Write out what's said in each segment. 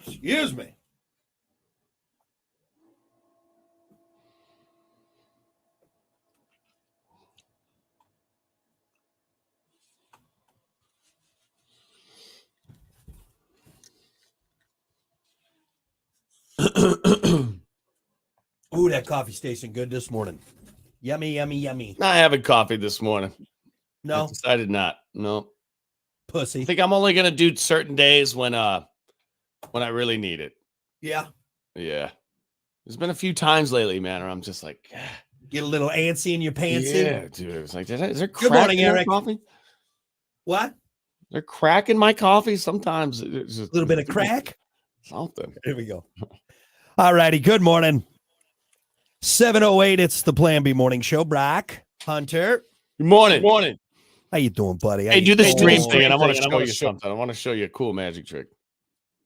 Excuse me. Ooh, that coffee's tasting good this morning. Yummy, yummy, yummy. Not having coffee this morning. No, I decided not. No. pussy. I think I'm only gonna do certain days when I really need it. Yeah. Yeah. There's been a few times lately, man, where I'm just like, Get a little antsy in your pantsy. yeah, dude. It's like, is there Good crack morning, in my Eric. coffee? What? Is there crack in my coffee? Sometimes it's just A little bit of crack. Something. Here we go. All righty. Good morning. 7:08. It's the Plan B Morning Show. Brock, Hunter. Good morning. Good morning. How you doing, buddy? Hey, do the stream thing, and I want to show you something. I want to show you a cool magic trick.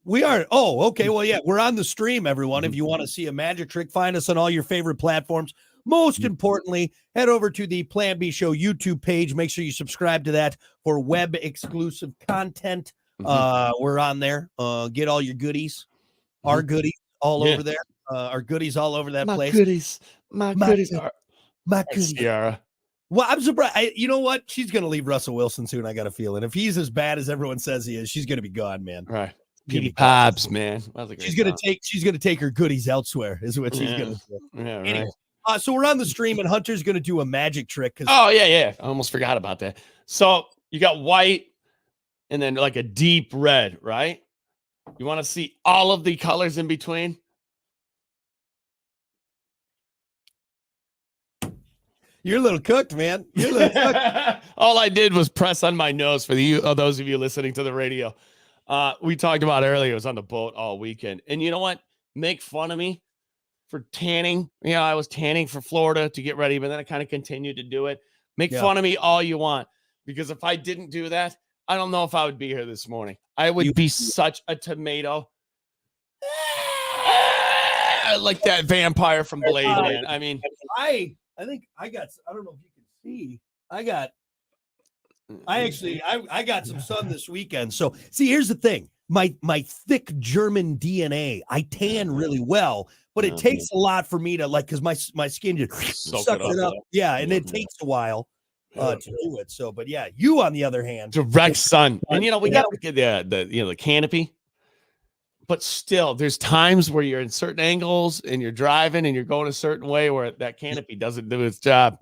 We are. Oh, okay. Well, yeah, we're on the stream, everyone. If you want to see a magic trick, find us on all your favorite platforms. Most importantly, head over to the Plan B Show YouTube page. Make sure you subscribe to that for web exclusive content. We're on there. Get all your goodies, our goodies all over there. Our goodies all over that place. My goodies. My goodies. Ciara. Well, I'm surprised. You know what? She's going to leave Russell Wilson soon. I got a feeling. If he's as bad as everyone says he is, she's going to be gone, man. Right. Petey Pops, man. She's going to take her goodies elsewhere. Is what she's going to do. Yeah, right. Anyway, so we're on the stream, and Hunter's going to do a magic trick. Oh yeah. I almost forgot about that. So you got white, and then like a deep red, right? You want to see all of the colors in between? You're a little cooked, man. You're a little cooked. All I did was press on my nose for those of you listening to the radio. We talked about earlier. I was on the boat all weekend, and you know what? Make fun of me for tanning. I was tanning for Florida to get ready, but then I kind of continued to do it. Make fun of me all you want, because if I didn't do that, I don't know if I would be here this morning. I would be such a tomato. Like that vampire from Blade, man. I mean, I think I got, I don't know if you can see, I got some sun this weekend. So see, here's the thing. My thick German DNA, I tan really well, but it takes a lot for me to because my skin just sucks it up. Yeah. And it takes a while to do it. So, but yeah, you on the other hand, direct sun. And we got to get the canopy. But still, there's times where you're in certain angles and you're driving and you're going a certain way where that canopy doesn't do its job.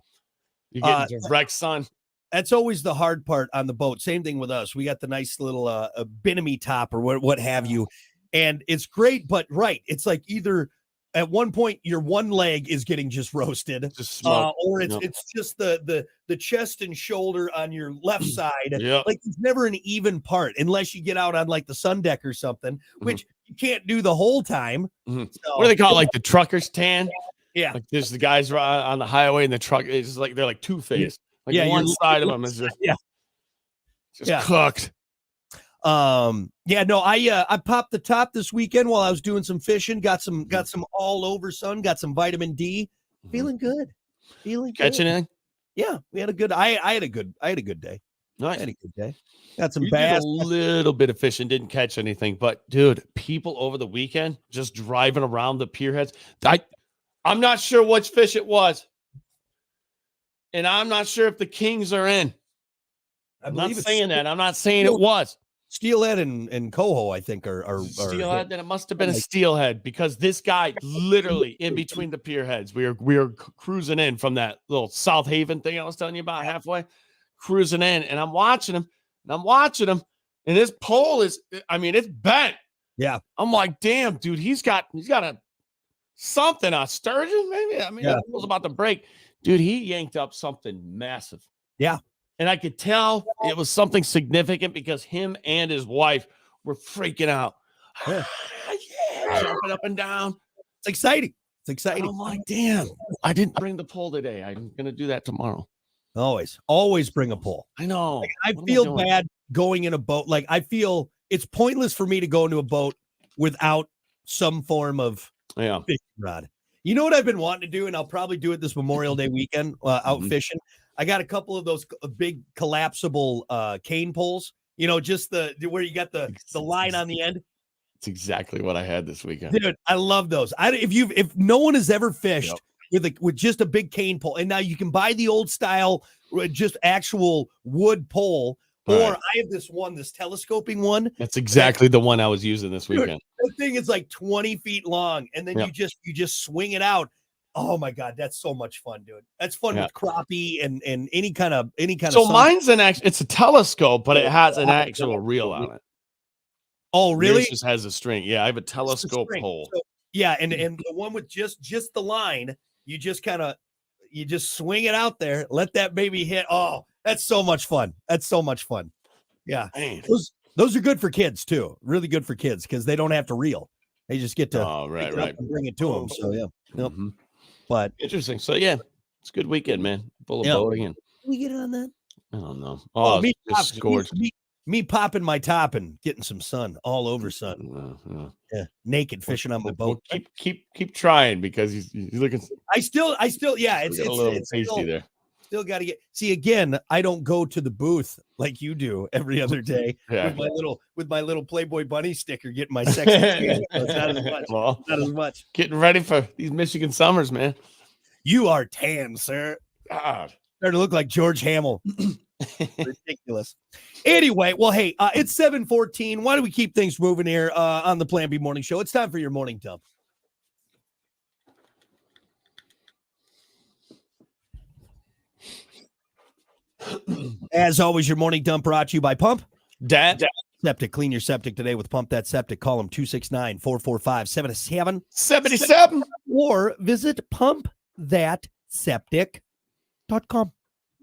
You get direct sun. That's always the hard part on the boat. Same thing with us. We got the nice little Bimini top or what have you. And it's great, but it's like either at one point your one leg is getting just roasted, or it's just the chest and shoulder on your left side. Like it's never an even part unless you get out on like the sun deck or something, which you can't do the whole time. So, what do they call it? Like the trucker's tan? Yeah. Like there's the guys on the highway in the truck. It's like they're like two-faced. Like one side of them is just cooked. I popped the top this weekend while I was doing some fishing. Got some all over sun. Got some vitamin D. Feeling good. Catch anything? Yeah, we had a good. I had a good day. Nice. I had a good day. Got some bass. A little bit of fishing. Didn't catch anything, but dude, people over the weekend just driving around the pier heads. I'm not sure which fish it was. And I'm not sure if the Kings are in. I'm not saying that. I'm not saying it was. Steelhead and coho, I think, are steelhead. Then it must have been a steelhead, because this guy literally in between the pier heads. We were cruising in from that little South Haven thing I was telling you about halfway, cruising in, and I'm watching him, and his pole is, it's bent. Yeah, I'm like, damn, dude, he's got a sturgeon, maybe. It was about to break. Dude, he yanked up something massive. Yeah. And I could tell it was something significant because him and his wife were freaking out. Jumping up and down. It's exciting. I'm like, damn, I didn't bring the pole today. I'm going to do that tomorrow. Always bring a pole. I know. I feel bad going in a boat. Like, I feel it's pointless for me to go into a boat without some form of fishing rod. You know what I've been wanting to do, and I'll probably do it this Memorial Day weekend out fishing. I got a couple of those big collapsible cane poles, just where you got the line on the end. It's exactly what I had this weekend. Dude, I love those. If no one has ever fished Yep. with just a big cane pole, and now you can buy the old style, just actual wood pole, or Right. I have this telescoping one. That's exactly the one I was using this Dude, weekend. that thing is like 20 feet long, and then Yep. you just swing it out. Oh my god, that's so much fun, dude. That's fun Yeah. with crappie and any kind of So sun- mine's it's a telescope, but it has an actual reel on it. Oh, really? Yours just has a string. Yeah, I have a Just the telescope string. pole. So, yeah, and the one with just the line, you just swing it out there, let that baby hit. Oh, that's so much fun. That's so much fun. Yeah. Man. Those are good for kids too. Really good for kids because they don't have to reel. They just get to right, pick it up and bring it to them. So yeah. Yep. Mhm. But Interesting. So yeah, it's a good weekend, man. Full of Yeah. boating and can we get on that? I don't know. Oh, Oh, me, just scorched. me popping my top and getting some sun all over sun. Yeah, naked fishing on my boat. Well, keep trying because he's looking. I still, yeah, it's a little it's tasty there. Still got to see again. I don't go to the booth like you do every other day Yeah. with my little Playboy bunny sticker, getting my sexy tan. So it's not as much. Well, Not as much. getting ready for these Michigan summers, man. You are tan, sir. God. Starting to look like George Hamill. Ridiculous. Anyway, well, hey, it's 7:14. Why don't we keep things moving here on the Plan B Morning Show? It's time for your morning dump. As always, your morning dump brought to you by Pump Dad. Septic. Clean your septic today with Pump That Septic. Call them 269-445-7777 77. or visit pumpthatseptic.com.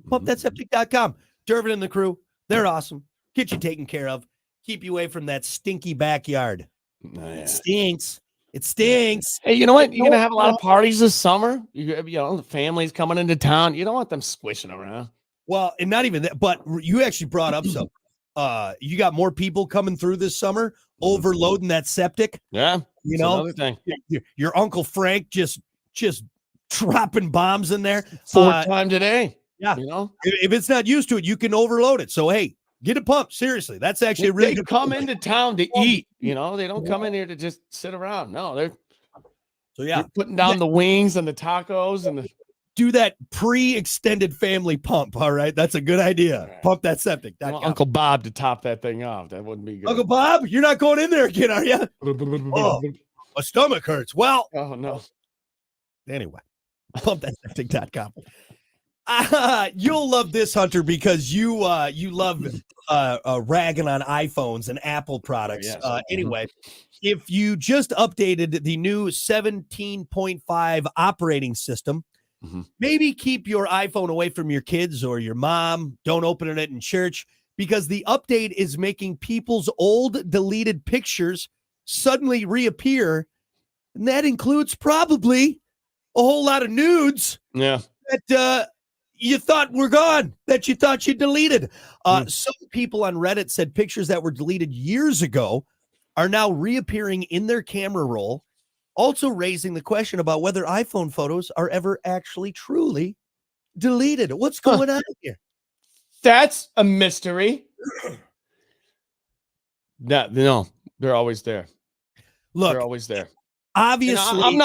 Pumpthatseptic.com. Dervin and the crew, they're awesome. Get you taken care of. Keep you away from that stinky backyard. It stinks. It stinks. Hey, you know what? You're gonna have a lot of parties this summer. You know, the family's coming into town. You don't want them squishing around. Well, and not even that, but you actually brought up something. You got more people coming through this summer, overloading that septic. Yeah, you know, another thing. Your Uncle Frank just dropping bombs in there 4 times a day. Yeah, you know, if it's not used to it, you can overload it. So hey, get it pumped. Seriously, that's actually a really good. Come into town to eat. You know, they don't come in here to just sit around. No, they're putting down the wings and the tacos and do that pre-extended family pump. All right, that's a good idea. Right. Pump that septic. Uncle Bob to top that thing off. That wouldn't be good. Uncle Bob, you're not going in there again, are you? Oh, my stomach hurts. Well, oh no. Anyway, pumpthatseptic.com. You'll love this, Hunter, because you love ragging on iPhones and Apple products. Yes. Anyway, if you just updated the new 17.5 operating system, maybe keep your iPhone away from your kids or your mom. Don't open it in church because the update is making people's old deleted pictures suddenly reappear. And that includes probably a whole lot of nudes. Yeah. That you thought were gone, that you thought you deleted. Some people on Reddit said pictures that were deleted years ago are now reappearing in their camera roll, also raising the question about whether iPhone photos are ever actually truly deleted. What's going on here? That's a mystery. No, they're always there. Look, they're always there. Obviously, I'm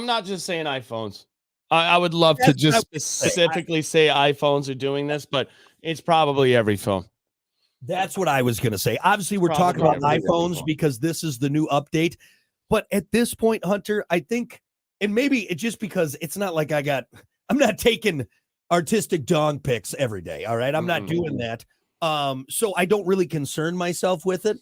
not just saying iPhones. I would love to just specifically say iPhones are doing this, but it's probably every phone. That's what I was going to say. Obviously, we're talking about iPhones because this is the new update. But at this point, Hunter, I think, and maybe it's just because it's not like I'm not taking artistic dong pics every day. All right. I'm not doing that. So I don't really concern myself with it.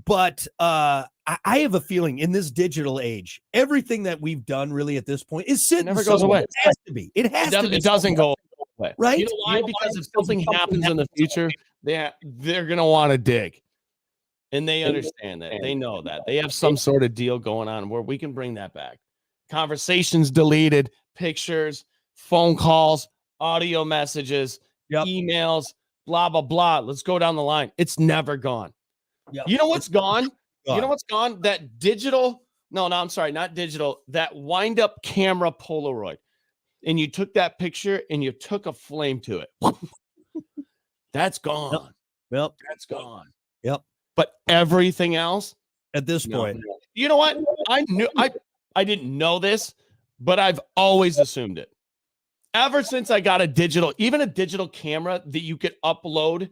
But I have a feeling in this digital age, everything that we've done really at this point is sitting. It never goes away. It has to be. It has to be. It doesn't go away. Right? You know why? Because if something happens in the future, they're going to want to dig. And they understand that. They know that. They have some sort of deal going on where we can bring that back. Conversations deleted, pictures, phone calls, audio messages, emails, blah, blah, blah. Let's go down the line. It's never gone. Yep. You know what's gone? You know what's gone? That digital. No, I'm sorry, not digital. That wind-up camera Polaroid. And you took that picture and you took a flame to it. That's gone. Yep. That's gone. Yep. But everything else, at this no. point. You know what? I didn't know this, but I've always assumed it. Ever since I got even a digital camera that you could upload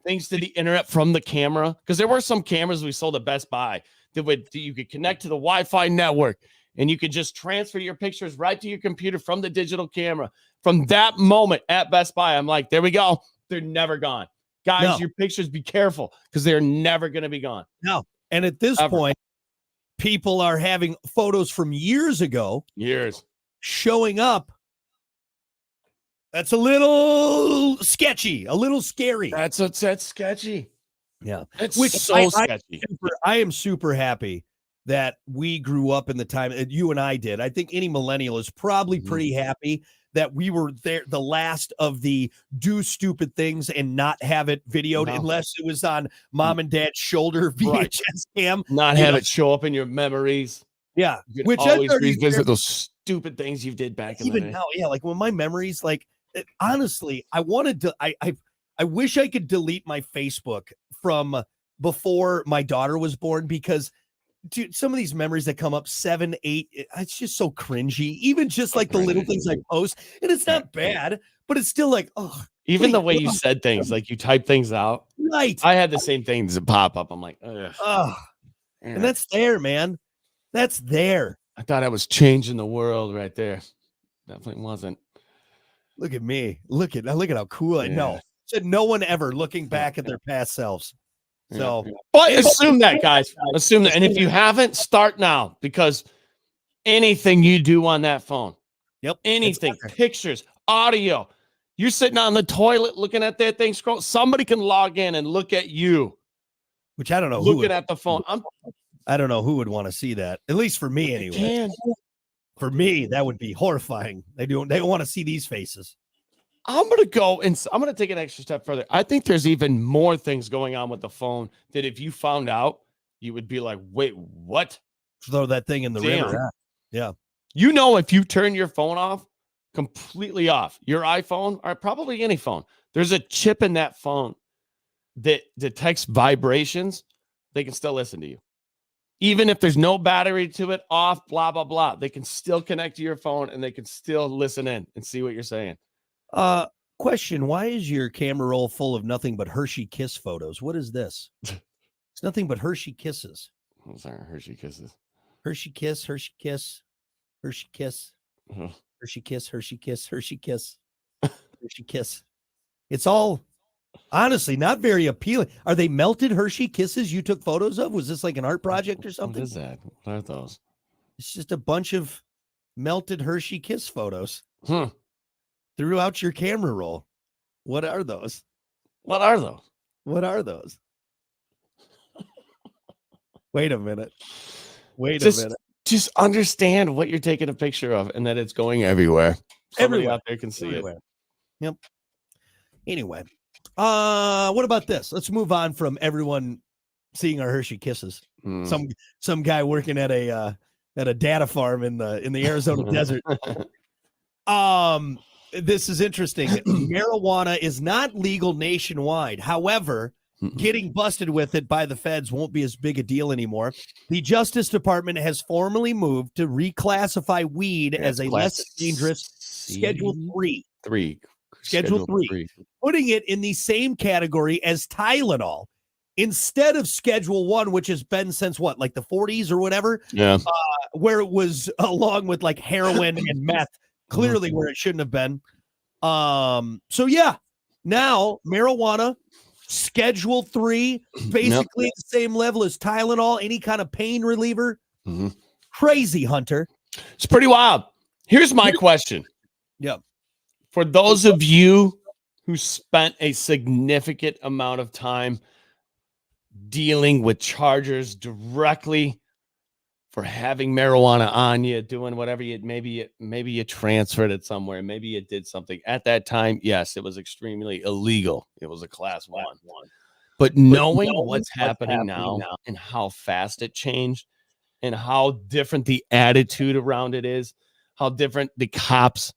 things to the internet from the camera, because there were some cameras we sold at Best Buy that you could connect to the Wi-Fi network and you could just transfer your pictures right to your computer from the digital camera. From that moment at Best Buy, I'm like, there we go. They're never gone. Guys, your pictures, be careful because they're never going to be gone. No. And at this point, people are having photos from years ago. Showing up. That's a little sketchy, a little scary. That's sketchy. Yeah. It's so sketchy. I am super happy that we grew up in the time that you and I did. I think any millennial is probably pretty happy that we were there, the last of the do stupid things and not have it videoed unless it was on mom and dad's shoulder VHS cam. Not have it show up in your memories. Yeah. Which always revisit those stupid things you did back in the day. Even now, like when my memories, like honestly, I wanted to, I wish I could delete my Facebook from before my daughter was born, because dude, some of these memories that come up 7, 8, it's just so cringy. Even just like the little things I post, and it's not bad, but it's still like, oh. Even the way you said things, like you type things out. Right. I had the same things that pop up. I'm like, ugh. Oh, and that's there, man. That's there. I thought I was changing the world right there. Definitely wasn't. Look at me. Look at how cool I know. Said no one ever looking back at their past selves. So, but assume that, guys. Assume that. And if you haven't, start now, because anything you do on that phone, anything, pictures, audio, you're sitting on the toilet looking at that thing, scroll. Somebody can log in and look at you, which I don't know. Looking at the phone. I don't know who would want to see that. At least for me, anyway. For me, that would be horrifying. They don't want to see these faces. I'm going to go and I'm going to take an extra step further. I think there's even more things going on with the phone that if you found out, you would be like, wait, what? Throw that thing in the river. Yeah. You know, if you turn your phone off, completely off, your iPhone or probably any phone, there's a chip in that phone that detects vibrations. They can still listen to you. Even if there's no battery to it, off, blah, blah, blah. They can still connect to your phone and they can still listen in and see what you're saying. Question, why is your camera roll full of nothing but Hershey Kiss photos? What is this? It's nothing but Hershey Kisses. What's our Hershey Kisses? Hershey Kiss, Hershey Kiss, Hershey Kiss, Hershey Kiss, Hershey Kiss, Hershey Kiss, Hershey Kiss. It's all honestly not very appealing. Are they melted Hershey Kisses you took photos of? Was this like an art project or something? What is that? What are those? It's just a bunch of melted Hershey Kiss photos. Throughout your camera roll. What are those? What are those? What are those? Wait a minute. Wait a minute. Just understand what you're taking a picture of and that it's going everywhere. Somebody out there can see it. Yep. Anyway, what about this? Let's move on from everyone seeing our Hershey Kisses. Some guy working at a data farm in the Arizona desert. This is interesting. Marijuana is not legal nationwide. However, getting busted with it by the feds won't be as big a deal anymore. The Justice Department has formally moved to reclassify weed as a less dangerous Schedule 3. Schedule 3. Putting it in the same category as Tylenol instead of Schedule 1, which has been since what, like the 40s or whatever? Yeah. Where it was along with like heroin and meth. Clearly where it shouldn't have been. So yeah, now marijuana, Schedule 3, basically the same level as Tylenol, any kind of pain reliever. Crazy, Hunter. It's pretty wild. Here's my question. Yep. For those of you who spent a significant amount of time dealing with chargers directly for having marijuana on you, doing whatever maybe you transferred it somewhere, maybe you did something at that time. Yes, it was extremely illegal. It was a class 1. But knowing what's happening now and how fast it changed and how different the attitude around it is, how different the cops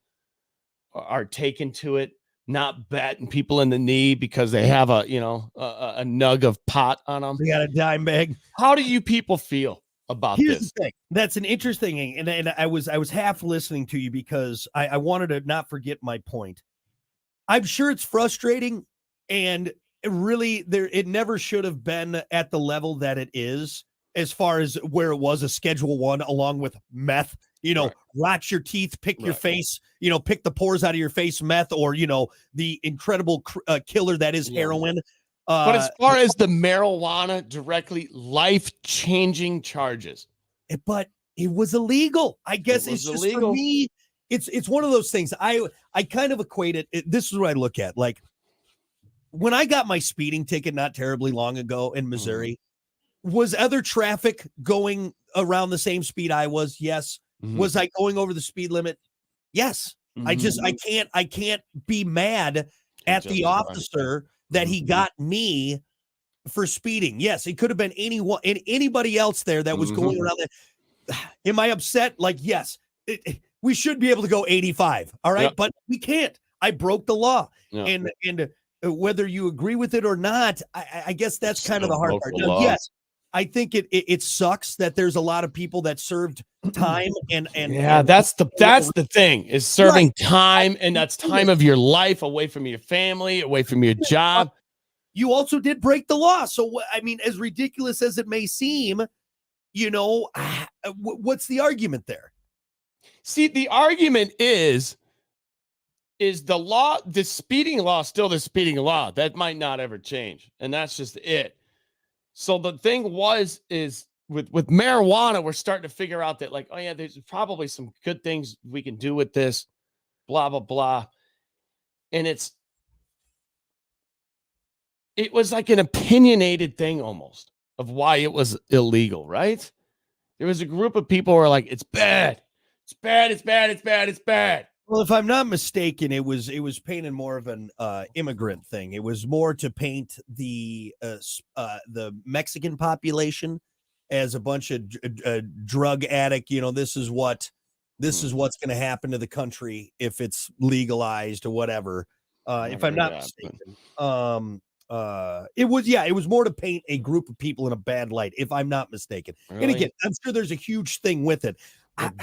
are taken to it, not batting people in the knee because they have a nug of pot on them. We got a dime bag. How do you people feel about Here's this? the thing. That's an interesting thing. And I was half listening to you because I wanted to not forget my point. I'm sure it's frustrating, and it never should have been at the level that it is, as far as where it was a Schedule 1 along with meth, Right. rot your teeth, pick your Right. face, pick the pores out of your face, meth, or, the incredible killer that is Yeah. heroin. But as far as the marijuana directly life-changing charges, But it was illegal. I guess was it's just illegal. for me. It's one of those things. I kind of equate it. This is what I look at. Like when I got my speeding ticket not terribly long ago in Missouri, was other traffic going around the same speed I was? Yes. Mhm. Was I going over the speed limit? Yes. Mhm. I can't be mad at the justify it. officer that he Mhm. got me for speeding. Yes, it could have been anybody else there that was going around that. Am I upset? Like, yes, we should be able to go 85. All right, Yep. but we can't. I broke the law, Yeah. and whether you agree with it or not, I guess that's kind of Still the hard broke part. the Now, law. yes, I think it sucks that there's a lot of people that served time and Yeah, that's the thing, is serving time, and that's time of your life away from your family, away from your job. You also did break the law. So, I mean, as ridiculous as it may seem, what's the argument there? See, the argument is the law, the speeding law, still the speeding law. That might not ever change, and that's just it. So the thing is with marijuana, we're starting to figure out that, like, oh yeah, there's probably some good things we can do with this, blah blah blah, and it was like an opinionated thing almost of why it was illegal, right? There was a group of people who were like, it's bad. It's bad. It's bad. It's bad. It's bad. Well, if I'm not mistaken, it was painted more of an immigrant thing. It was more to paint the Mexican population as a bunch of drug addict. This is what's going to happen to the country if it's legalized or whatever. If I'm not mistaken, it was more to paint a group of people in a bad light, if I'm not mistaken. Really? And again, I'm sure there's a huge thing with it.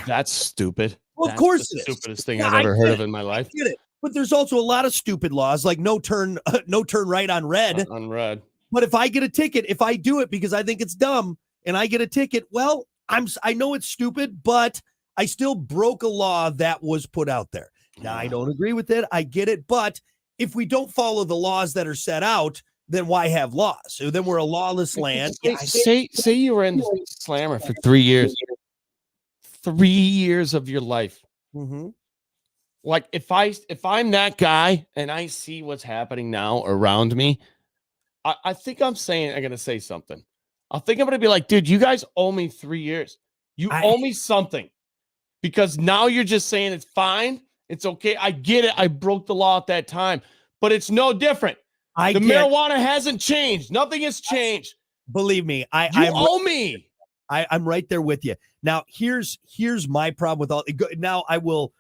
That's stupid. Well, That's of course the it is. stupidest thing Yeah, I've I ever get heard it. of in my life. Get it. But there's also a lot of stupid laws, like no turn right on red. On red. But if I get a ticket, if I do it because I think it's dumb and I get a ticket, well, I know it's stupid, but I still broke a law that was put out there. Now, I don't agree with it. I get it. But if we don't follow the laws that are set out, then why have laws? So then we're a lawless land. Say you were in the slammer for 3 years. 3 years of your life. Mm-hmm. Like if I'm that guy and I see what's happening now around me, I think I'm going to say something. I think I'm going to be like, dude, you guys owe me 3 years. You owe me something, because now you're just saying it's fine. It's okay. I get it. I broke the law at that time, but it's no different. Marijuana hasn't changed. Nothing has changed. Believe me, you owe me. I'm right there with you. Now, here's my problem with all. Now, I will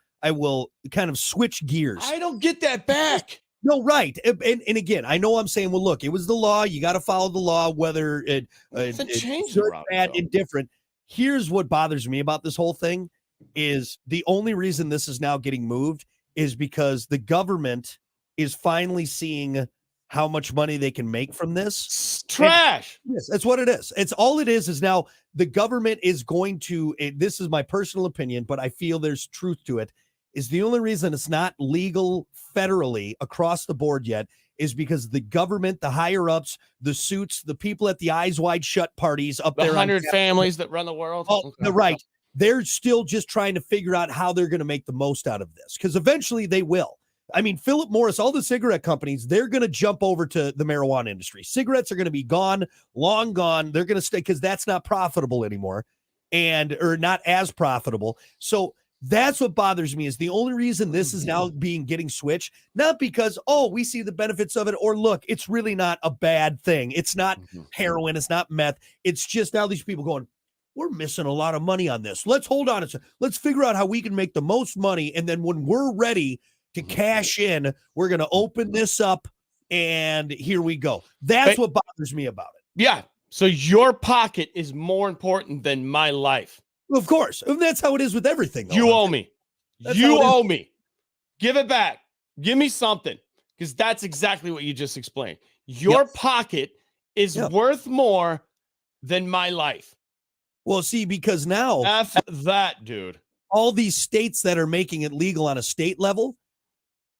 kind of switch gears. I don't get that back. No, right. And again, I know I'm saying, well, look, it was the law. You got to follow the law, whether it's good, bad, indifferent. Here's what bothers me about this whole thing is the only reason this is now getting moved is because the government is finally seeing how much money they can make from this. It's trash. Yes, that's what it is. It's all it is now the government is going to, this is my personal opinion, but I feel there's truth to it, is the only reason it's not legal federally across the board yet is because the government, the higher ups, the suits, the people at the Eyes Wide Shut parties up there, 100 families that run the world. Right. They're still just trying to figure out how they're going to make the most out of this, because eventually they will. I mean, Philip Morris, all the cigarette companies, they're going to jump over to the marijuana industry. Cigarettes are going to be gone, long gone. They're going to stay because that's not profitable anymore or not as profitable. So that's what bothers me is the only reason this is now getting switched, not because, we see the benefits of it, or look, it's really not a bad thing. It's not heroin. It's not meth. It's just now these people going, we're missing a lot of money on this. Let's hold on. Let's figure out how we can make the most money. And then when we're ready to cash in. We're going to open this up, and here we go. That's what bothers me about it. Yeah. So your pocket is more important than my life. Of course. And that's how it is with everything. Though, you owe me. That's you owe me. Give it back. Give me something. Because that's exactly what you just explained. Your pocket is worth more than my life. Well, see, because now F that, dude. All these states that are making it legal on a state level,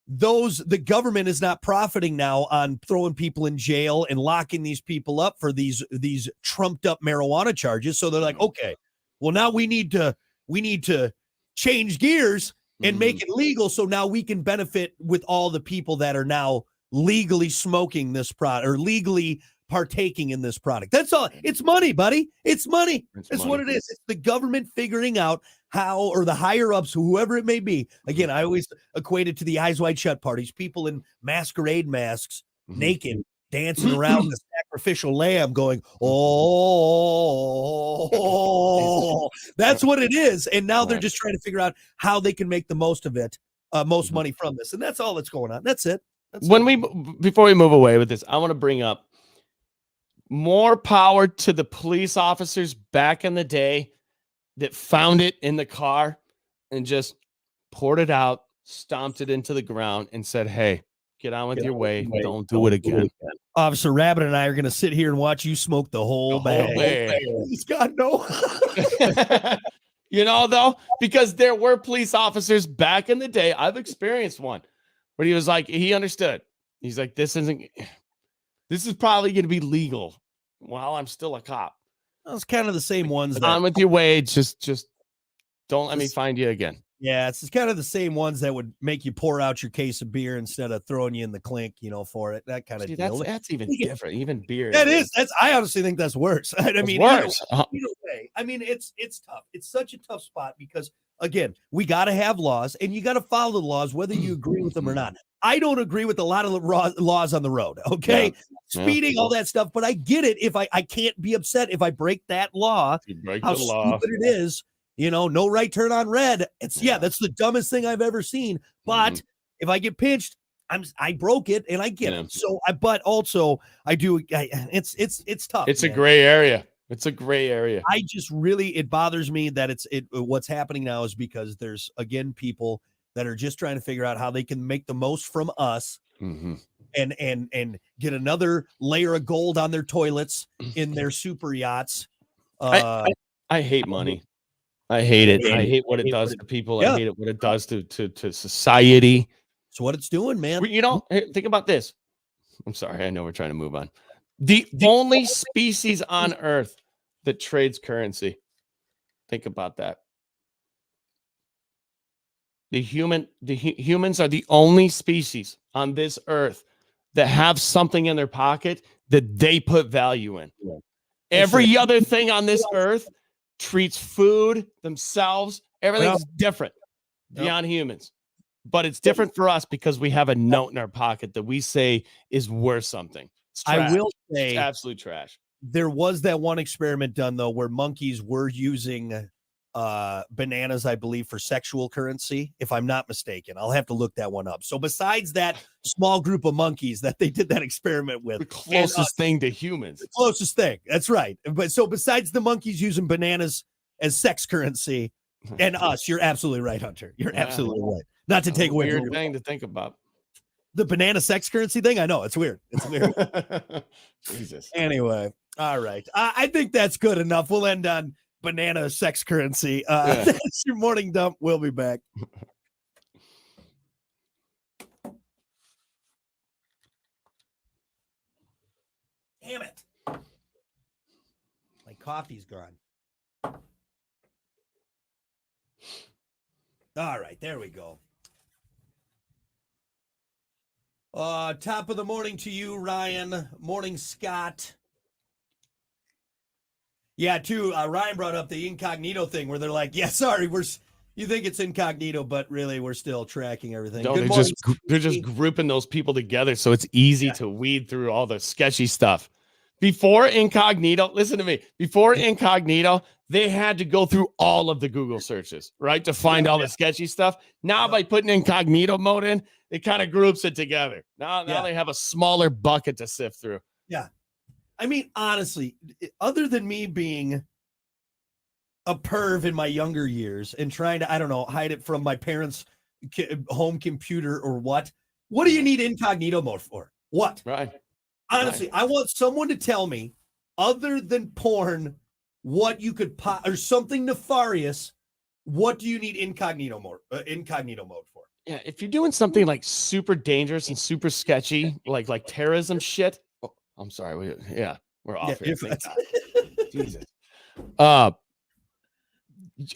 the government is not profiting now on throwing people in jail and locking these people up for these trumped up marijuana charges. So they're like, okay, well, now we need to change gears and make it legal. So now we can benefit with all the people that are now legally smoking this product or legally partaking in this product. That's all. It's money, buddy. It's money. That's what it is. It's the government figuring out how, or the higher ups, whoever it may be. Again, I always equate it to the Eyes Wide Shut parties, people in masquerade masks, naked, dancing around the sacrificial lamb going, oh, that's what it is. And now they're just trying to figure out how they can make the most of it, most money from this. And that's all that's going on. That's it. Before we move away with this, I want to bring up more power to the police officers back in the day that found it in the car and just poured it out, stomped it into the ground, and said, hey, get on with your way. Don't do it again. Officer Rabbit and I are going to sit here and watch you smoke the whole bag. God, no. You know, though, because there were police officers back in the day. I've experienced one where he was like, he understood. He's like, this is probably going to be legal while I'm still a cop. It's kind of the same ones. Get on with your way. Just don't let me find you again. Yeah, it's kind of the same ones that would make you pour out your case of beer instead of throwing you in the clink, for it. That kind of deal. That's even different. Even beer. That is. I honestly think that's worse. I mean, worse. Either way. I mean, it's tough. It's such a tough spot because, again, we got to have laws, and you got to follow the laws whether you agree with them or not. I don't agree with a lot of the laws on the road. Okay, speeding, all that stuff, but I get it. If I can't be upset if I break that law. You break how the law. stupid it is. No right turn on red. It's that's the dumbest thing I've ever seen. But if I get pinched, I broke it and I get it. So but also I do. It's tough. It's a gray area. It's a gray area. I just it bothers me that what's happening now is because there's again people that are just trying to figure out how they can make the most from us and get another layer of gold on their toilets in their super yachts. I hate money. I hate it. I hate what it does to people. I hate it what it does to society. It's what it's doing, man. Think about this. I'm sorry. I know we're trying to move on. The only species on Earth that trades currency. Think about that. Humans are the only species on this Earth that have something in their pocket that they put value in. Yeah. Every other thing on this Earth treats food, themselves, everything's different beyond humans. But it's different for us because we have a note in our pocket that we say is worth something. I will say it's absolute trash. There was that one experiment done, though, where monkeys were using bananas, I believe, for sexual currency, if I'm not mistaken. I'll have to look that one up. So besides that small group of monkeys that they did that experiment with, the closest thing to humans. The closest thing. That's right. But so besides the monkeys using bananas as sex currency and us, you're absolutely right, Hunter. You're absolutely right. Not to take away from weird thing to think about. The banana sex currency thing? I know. It's weird. It's weird. Jesus. Anyway. All right. I think that's good enough. We'll end on banana sex currency. That's your morning dump. We'll be back. Damn it. My coffee's gone. All right. There we go. Top of the morning to you, Ryan. Morning, Scott. Yeah, too. Ryan brought up the incognito thing where they're like, "Yeah, sorry, you think it's incognito, but really we're still tracking everything." No, they're just grouping those people together so it's easy to weed through all the sketchy stuff. Before incognito, listen to me. Before incognito, they had to go through all of the Google searches, right, to find all the sketchy stuff. Now, by putting incognito mode in, it kind of groups it together. Now they have a smaller bucket to sift through. Yeah. I mean, honestly, other than me being a perv in my younger years and trying to, I don't know, hide it from my parents' home computer or what do you need incognito mode for? What? Right. Honestly, I want someone to tell me, other than porn, what you could or something nefarious. What do you need incognito mode for? Yeah, if you're doing something like super dangerous and super sketchy, like terrorism shit. Oh, I'm sorry. We're off here. Jesus.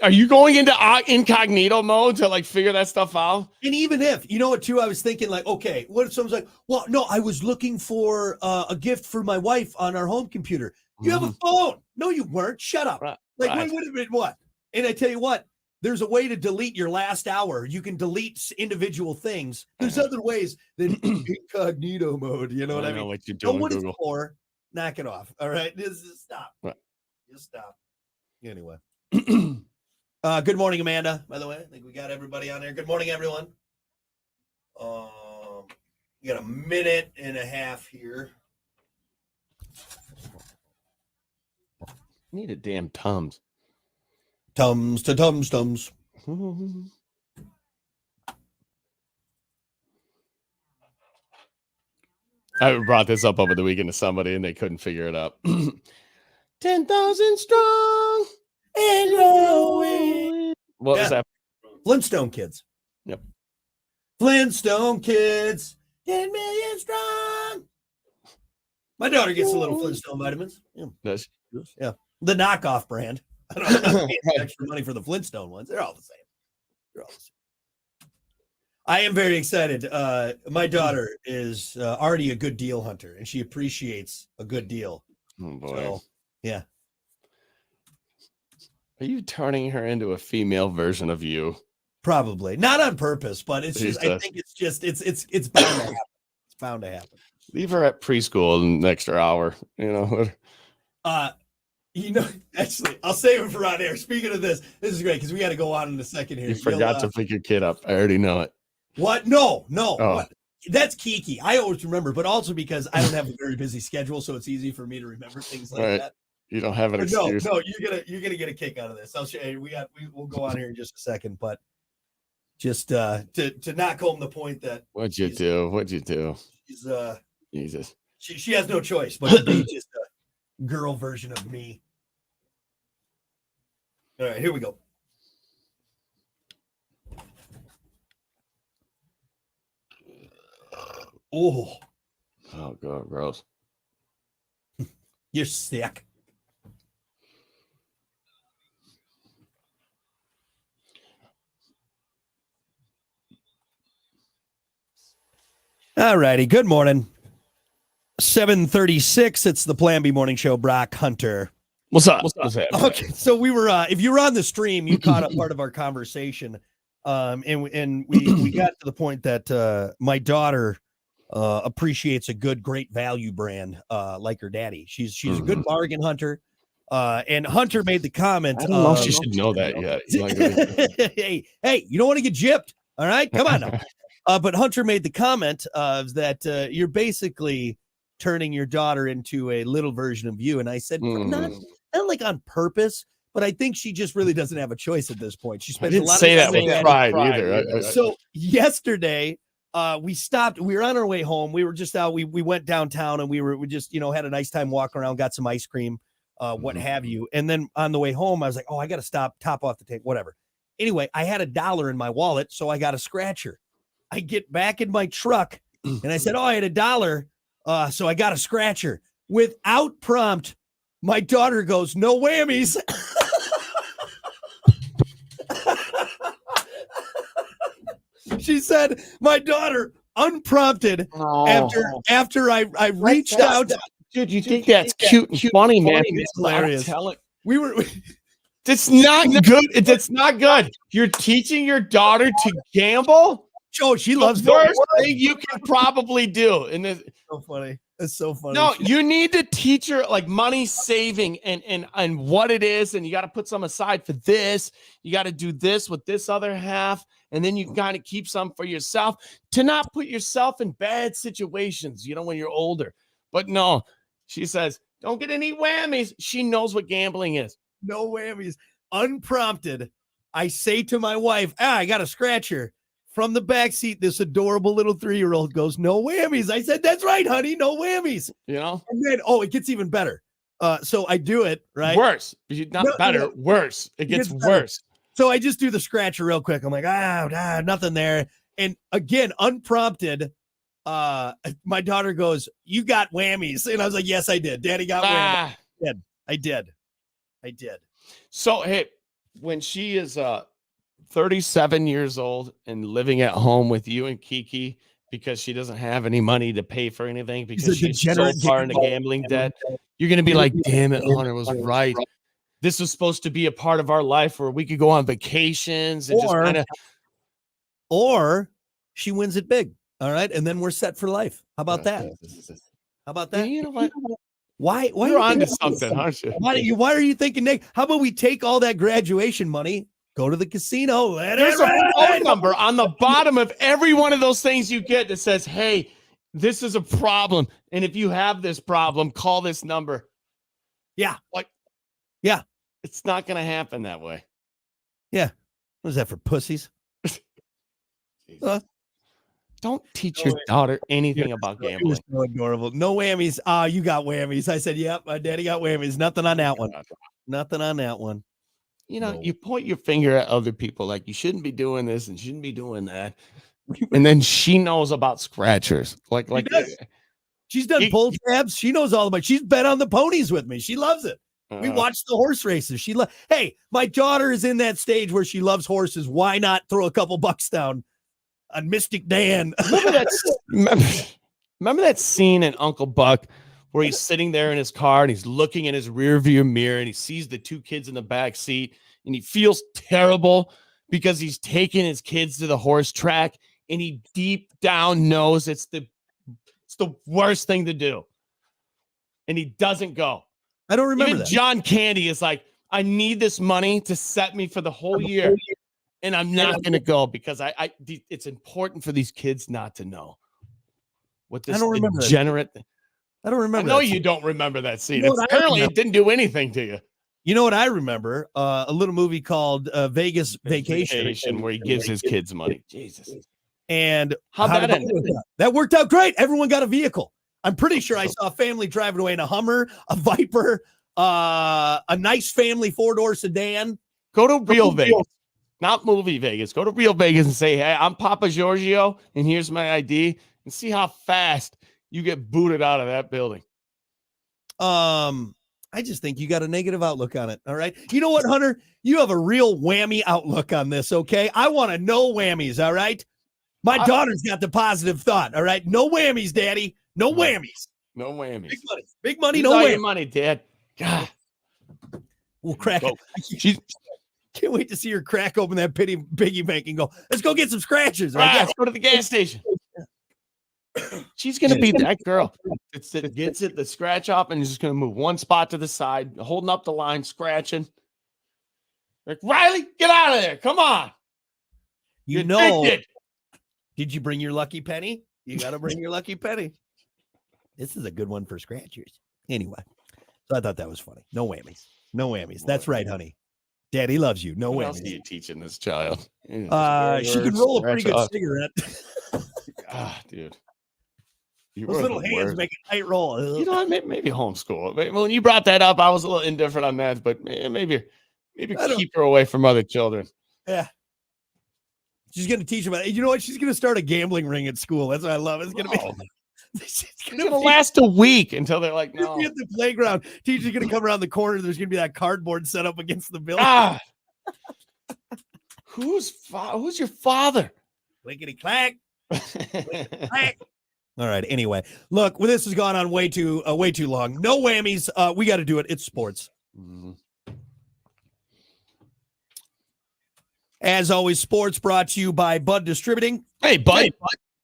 Are you going into incognito mode to like figure that stuff out? And even if, you know what, too, I was thinking like, okay, what if someone's like, well, no, I was looking for a gift for my wife on our home computer. You have a phone. No, you weren't. Shut up. Right. Like, what? And I tell you what, there's a way to delete your last hour. You can delete individual things. There's other ways than incognito mode. You know what I mean? Know what you're doing, what Google. it's for. Knock it off. All right. Just stop. Right. Just stop. Anyway. Good morning, Amanda. By the way, I think we got everybody on there. Good morning, everyone. We got a minute and a half here. Need a damn Tums. Tums to Tums. I brought this up over the weekend to somebody and they couldn't figure it out. 10,000 strong and growing. What was that? Flintstone Kids. Yep. Flintstone Kids, 10 million strong. My daughter gets a little Flintstone vitamins. Yeah. Does Yeah. The knockoff brand. I don't know. I'm not paying extra money for the Flintstone ones. They're all the same. I am very excited. My daughter is already a good deal hunter, and she appreciates a good deal. Oh, boy. So, yeah. Are you turning her into a female version of you? Probably. Not on purpose, but it's just, I think it's just, it's bound to happen. It's bound to happen. Leave her at preschool in an extra hour, you know. Actually, I'll save it for on air. Speaking of this is great because we got to go on in a second here. You forgot to pick your kid up. I already know it. What? No. Oh. What? That's Kiki. I always remember, but also because I don't have a very busy schedule, so it's easy for me to remember things like that. You don't have an excuse. No, you're gonna get a kick out of this. I'll show you. We'll go on here in just a second, but just to knock home the point that What'd you do? She's Jesus. She has no choice but to be just a girl version of me. All right, here we go. Oh, God, gross. You're sick. All righty. Good morning. 7:36. It's the Plan B Morning Show. Brock Hunter. What's up? What's up? Okay, so we were. If you were on the stream, you caught up part of our conversation, and we got to the point that my daughter appreciates a good, great value brand like her daddy. She's a good bargain hunter. And Hunter made the comment. I don't know if she should know that yet. hey, you don't want to get gypped. All right, come on now. But Hunter made the comment that you're basically turning your daughter into a little version of you. And I said, not like on purpose, but I think she just really doesn't have a choice at this point. She spends a lot say of time that with pride either. So yesterday, we stopped. We were on our way home. We were just out. We went downtown and we just, had a nice time walking around, got some ice cream, what have you. And then on the way home, I was like, oh, I got to stop, top off the tank, whatever. Anyway, I had $1 in my wallet, so I got a scratcher. I get back in my truck and I said, oh, I had $1. So I got a scratcher. Without prompt, my daughter goes, no whammies. She said, my daughter, unprompted, after I reached out. Dude, you think that's cute and funny, man? It's hilarious. We were. It's not good. It's not good. You're teaching your daughter to gamble. Joe, she loves the worst thing you can probably do. And this, so funny. That's so funny. No, you need to teach her like money saving and what it is, and you got to put some aside for this. You got to do this with this other half, and then you got to keep some for yourself to not put yourself in bad situations, when you're older. But no, she says, don't get any whammies. She knows what gambling is. No whammies. Unprompted, I say to my wife, I got a scratcher. From the back seat, this adorable little 3-year-old goes, no whammies. I said, that's right, honey, no whammies. And then, it gets even better. So I do it, right? Worse. Not better, worse. It gets worse. So I just do the scratcher real quick. I'm like, nothing there. And again, unprompted, my daughter goes, you got whammies. And I was like, yes, I did. Daddy got whammies. I did. So, hey, when she is 37 years old and living at home with you and Kiki because she doesn't have any money to pay for anything because she's so far into gambling debt, you're going to be like, damn it, Hunter was right. This was supposed to be a part of our life where we could go on vacations and just kind of. Or she wins it big. All right. And then we're set for life. How about that? How about that? You know what? Why you're onto something, aren't you? Why are you thinking, Nick? How about we take all that graduation money, go to the casino? There's a phone number on the bottom of every one of those things you get that says, hey, this is a problem. And if you have this problem, call this number. Yeah. Yeah. It's not going to happen that way. Yeah. What is that for pussies? Don't teach your daughter anything about gambling. It was so adorable. No whammies. You got whammies. I said, yep, my daddy got whammies. Nothing on that one. Nothing on that one. You point your finger at other people like you shouldn't be doing this and shouldn't be doing that. And then she knows about scratchers. Like she's done pull tabs. She knows all about. She's bet on the ponies with me. She loves it. We watch the horse races. Hey, my daughter is in that stage where she loves horses. Why not throw a couple bucks down on Mystic Dan? Remember that scene in Uncle Buck where he's sitting there in his car and he's looking in his rear view mirror and he sees the two kids in the back seat and he feels terrible because he's taking his kids to the horse track and he deep down knows it's the worst thing to do. And he doesn't go. I don't remember that. John Candy is like, I need this money to set me for the whole year. And I'm not going to go because it's important for these kids not to know what this degenerate. I don't remember. I know you don't remember that scene. Apparently, it didn't do anything to you. You know what I remember? A little movie called Vegas Vacation, where he gives his kids money. Jesus. And how'd that end? That worked out great. Everyone got a vehicle. I'm pretty sure I saw a family driving away in a Hummer, a Viper, a nice family 4-door sedan. Go to real Vegas. Not movie Vegas. Go to real Vegas and say, hey, I'm Papa Giorgio, and here's my ID, and see how fast you get booted out of that building. I just think you got a negative outlook on it. All right. You know what, Hunter? You have a real whammy outlook on this. Okay. I want to know whammies. All right. My daughter's got the positive thought. All right. No whammies, Daddy. No whammies. No whammies. Big money. Big money. Use no all whammies. your money, Dad. God. We'll crack it. Can't wait to see her crack open that piggy bank and go, let's go get some scratchers. Right? Let's go to the gas station. She's going to be that girl that gets it, the scratch off, and is just going to move one spot to the side, holding up the line, scratching. Like, Riley, get out of there. Come on. You're addicted. Did you bring your lucky penny? You got to bring your lucky penny. This is a good one for scratchers. Anyway, so I thought that was funny. No whammies. No whammies. That's right, honey. Daddy loves you. No whammies. What else are you teaching this child? She can roll a pretty good cigarette. Dude. Those little hands make a tight roll. You know, maybe homeschool. Well, when you brought that up, I was a little indifferent on that, but maybe keep her away from other children. Yeah. She's going to teach them. You know what? She's going to start a gambling ring at school. That's what I love. It's going to be. It's going to last a week until they're like, no. At the playground, teacher's going to come around the corner. There's going to be that cardboard set up against the building. Who's your father? Lickety clack. Lickety clack. All right. Anyway, look, this has gone on way too long. No whammies. We got to do it. It's sports. Mm-hmm. As always, sports brought to you by Bud Distributing. Hey, Bud.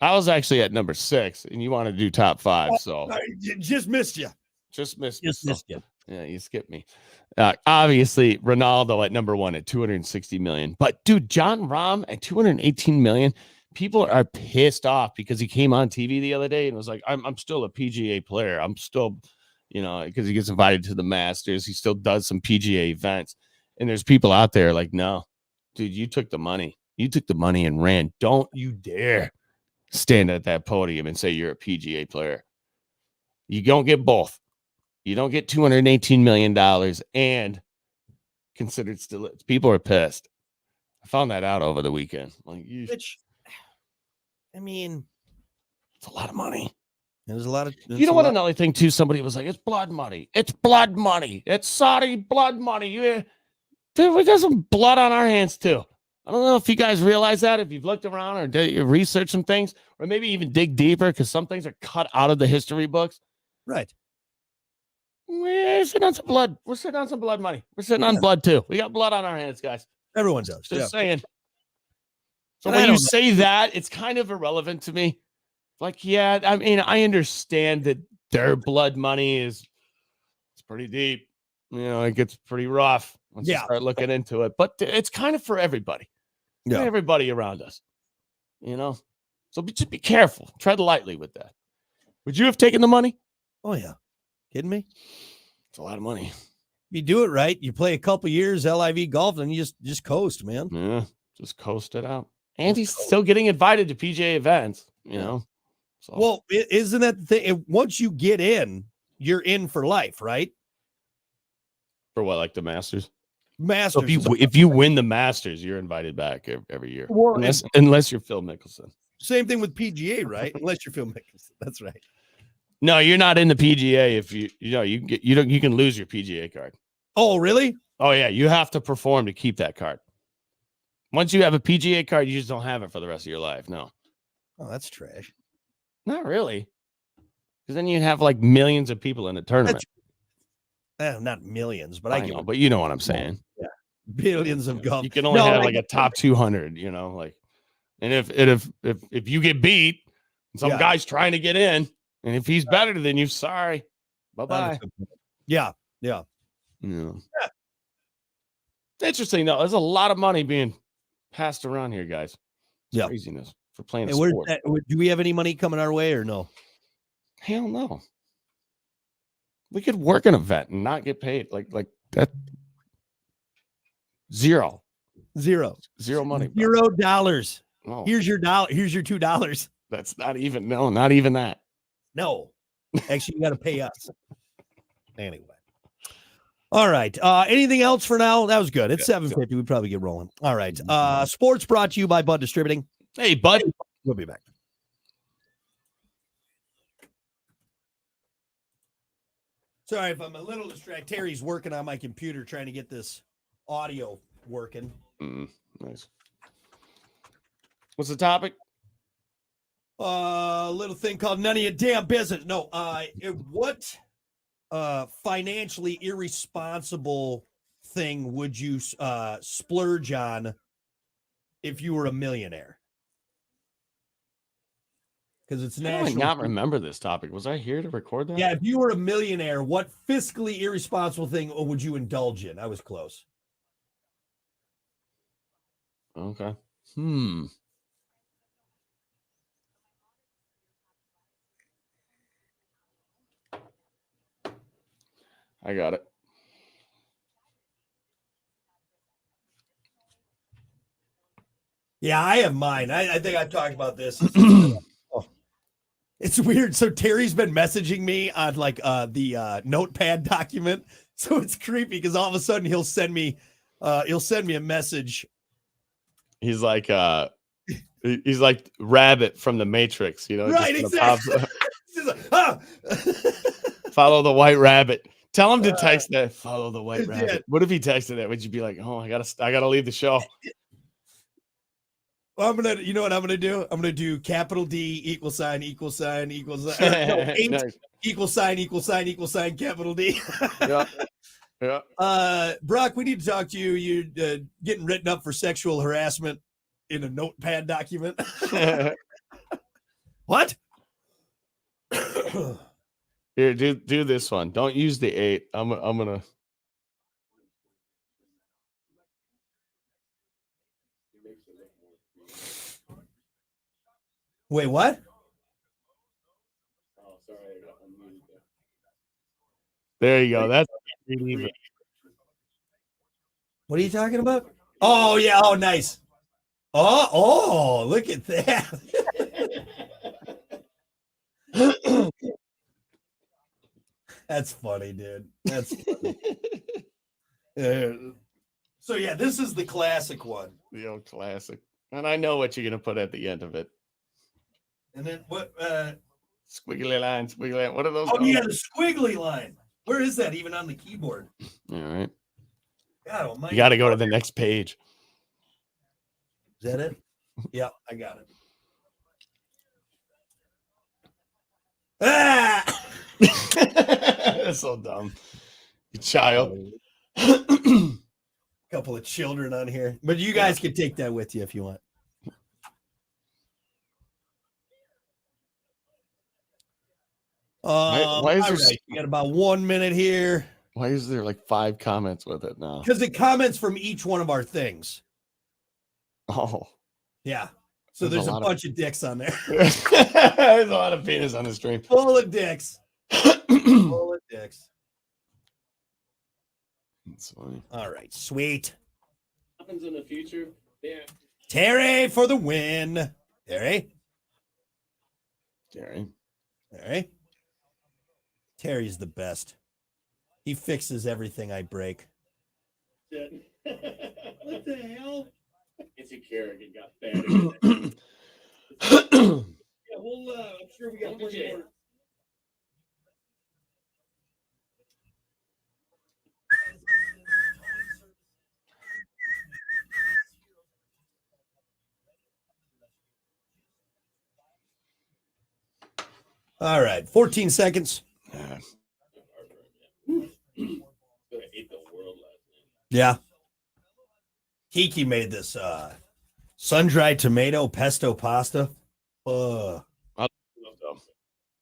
I was actually at number 6, and you want to do top 5, so I just missed you. just missed you. Yeah, you skipped me. Obviously, Ronaldo at number 1 at 260 million. But dude, John Rahm at 218 million. People are pissed off because he came on TV the other day and was like, I'm still a PGA player. I'm still, because he gets invited to the Masters. He still does some PGA events. And there's people out there like, no, dude, you took the money. You took the money and ran. Don't you dare stand at that podium and say you're a PGA player. You don't get both. You don't get $218 million and considered still. People are pissed. I found that out over the weekend. Which, I mean, it's a lot of money. There's a lot of. You know what? Another thing too. Somebody was like, "It's blood money. It's blood money. It's Saudi blood money." Dude, we got some blood on our hands too. I don't know if you guys realize that. If you've looked around or did you research some things, or maybe even dig deeper, because some things are cut out of the history books. Right. We're sitting on some blood. We're sitting on some blood money. We're sitting on blood too. We got blood on our hands, guys. Everyone does. Just saying. So when you say that, it's kind of irrelevant to me. Like, yeah, I mean, I understand that their blood money it's pretty deep. It gets pretty rough once you start looking into it. But it's kind of for everybody. Yeah. Everybody around us. So just be careful. Tread lightly with that. Would you have taken the money? Oh, yeah. Kidding me? It's a lot of money. You do it right. You play a couple years LIV golf, and you just coast, man. Yeah, just coast it out. And he's still getting invited to PGA events, So. Well, isn't that the thing? Once you get in, you're in for life, right? For what, like the Masters? Masters. So if you win the Masters, you're invited back every year, unless you're Phil Mickelson. Same thing with PGA, right? Unless you're Phil Mickelson, that's right. No, you're not in the PGA if you can lose your PGA card. Oh, really? Oh yeah, you have to perform to keep that card. Once you have a PGA card, you just don't have it for the rest of your life. No. Oh, that's trash. Not really. Because then you have like millions of people in the tournament. Not millions, but I know, but you know what I'm saying. Yeah. Billions of golf. You can only have like a top 200, and if you get beat, some guy's trying to get in, and if he's better than you, sorry. Bye-bye. Yeah. Interesting, though. There's a lot of money being passed around here, guys. It's craziness for playing a sport. Do we have any money coming our way or no? Hell no. We could work an event and not get paid like that. Zero money. Bro. $0. Oh. Here's your dollar. Here's your $2. That's not even that. No. Actually, you got to pay us. Anyway. All right. Anything else for now? That was good. It's 7:50. We probably get rolling. All right. Sports brought to you by Bud Distributing. Hey, Bud. We'll be back. Sorry if I'm a little distracted. Terry's working on my computer trying to get this audio working. Nice. What's the topic? A little thing called none of your damn business. No, what financially irresponsible thing would you splurge on if you were a millionaire? Because it's national. I do not remember this topic. Was I here to record that? Yeah, if you were a millionaire, what fiscally irresponsible thing would you indulge in? I was close. Okay. I got it. Yeah, I have mine. I think I've talked about this. It's weird. So Terry's been messaging me on like the notepad document. So it's creepy because all of a sudden he'll send me a message. He's like Rabbit from the Matrix, Right, exactly. Follow the white rabbit. Tell him to text that. Follow the white rabbit. What if he texted that? Would you be like, oh, I gotta leave the show? Well, you know what I'm gonna do? I'm gonna do capital D == == no, == capital D. Yeah. Brock, we need to talk to you. You're getting written up for sexual harassment in a notepad document. What? Here, do this one. Don't use the 8. I'm gonna. Wait, what? Oh, sorry, I got unmuted there. There you go. That's What are you talking about? Oh yeah. Oh, nice. Oh, look at that. That's funny, dude. That's funny. So yeah, this is the classic one. the old classic. And I know what you're gonna put at the end of it. And then what? Squiggly line, squiggly line. What are those? Oh yeah, the squiggly line. Where is that even on the keyboard? All right. God almighty. You got to go to the next page. Is that it? Yeah, I got it. Ah! That's so dumb. You child. Couple of children on here, but you guys can take that with you if you want. Why is there? Right. You got about 1 minute here. Why is there like 5 comments with it now? Because it comments from each one of our things. Oh, yeah. So there's a bunch of dicks on there. There's a lot of penis on the stream. Full of dicks. Full of dicks. That's funny. All right, sweet. Happens in the future. Yeah. Terry for the win. Terry. Terry. Terry. Terry's the best. He fixes everything I break. What the hell? It's a carrot. It got bad. Yeah, well, I'm sure we got plenty more. All right, 14 seconds. Yeah. Kiki made this sun-dried tomato pesto pasta.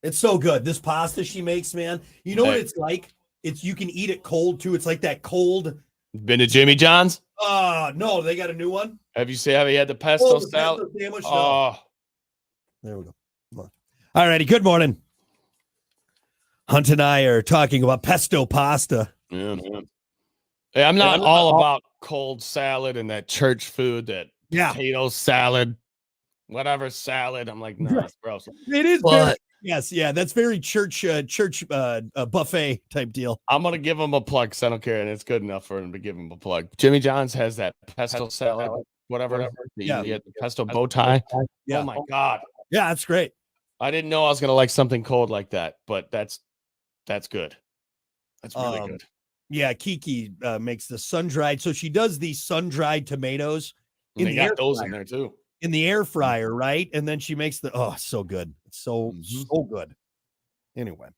It's so good. This pasta she makes, man. You know what it's like? It's you can eat it cold too. It's like that cold. Been to Jimmy John's? No, they got a new one. Have you had the pesto salad? Sandwich? No. Oh, there we go. Come on. All righty. Good morning. Hunt and I are talking about pesto pasta. yeah, man. Hey, I'm not all about cold salad and that church food, that potato salad, whatever salad. I'm like, no, it's gross. It is. But yes, yeah, that's very church buffet type deal. I'm gonna give him a plug because I don't care, and it's good enough for him to give him a plug. Jimmy John's has that pesto salad, whatever. Yeah, the pesto bow tie. Yeah. Oh my god. Yeah, that's great. I didn't know I was gonna like something cold like that, but that's good. That's really good. Yeah, Kiki makes the sun-dried. So she does these sun-dried tomatoes. And they got those in there too. In the air fryer, right? And then she makes so good. It's so good. Anyway,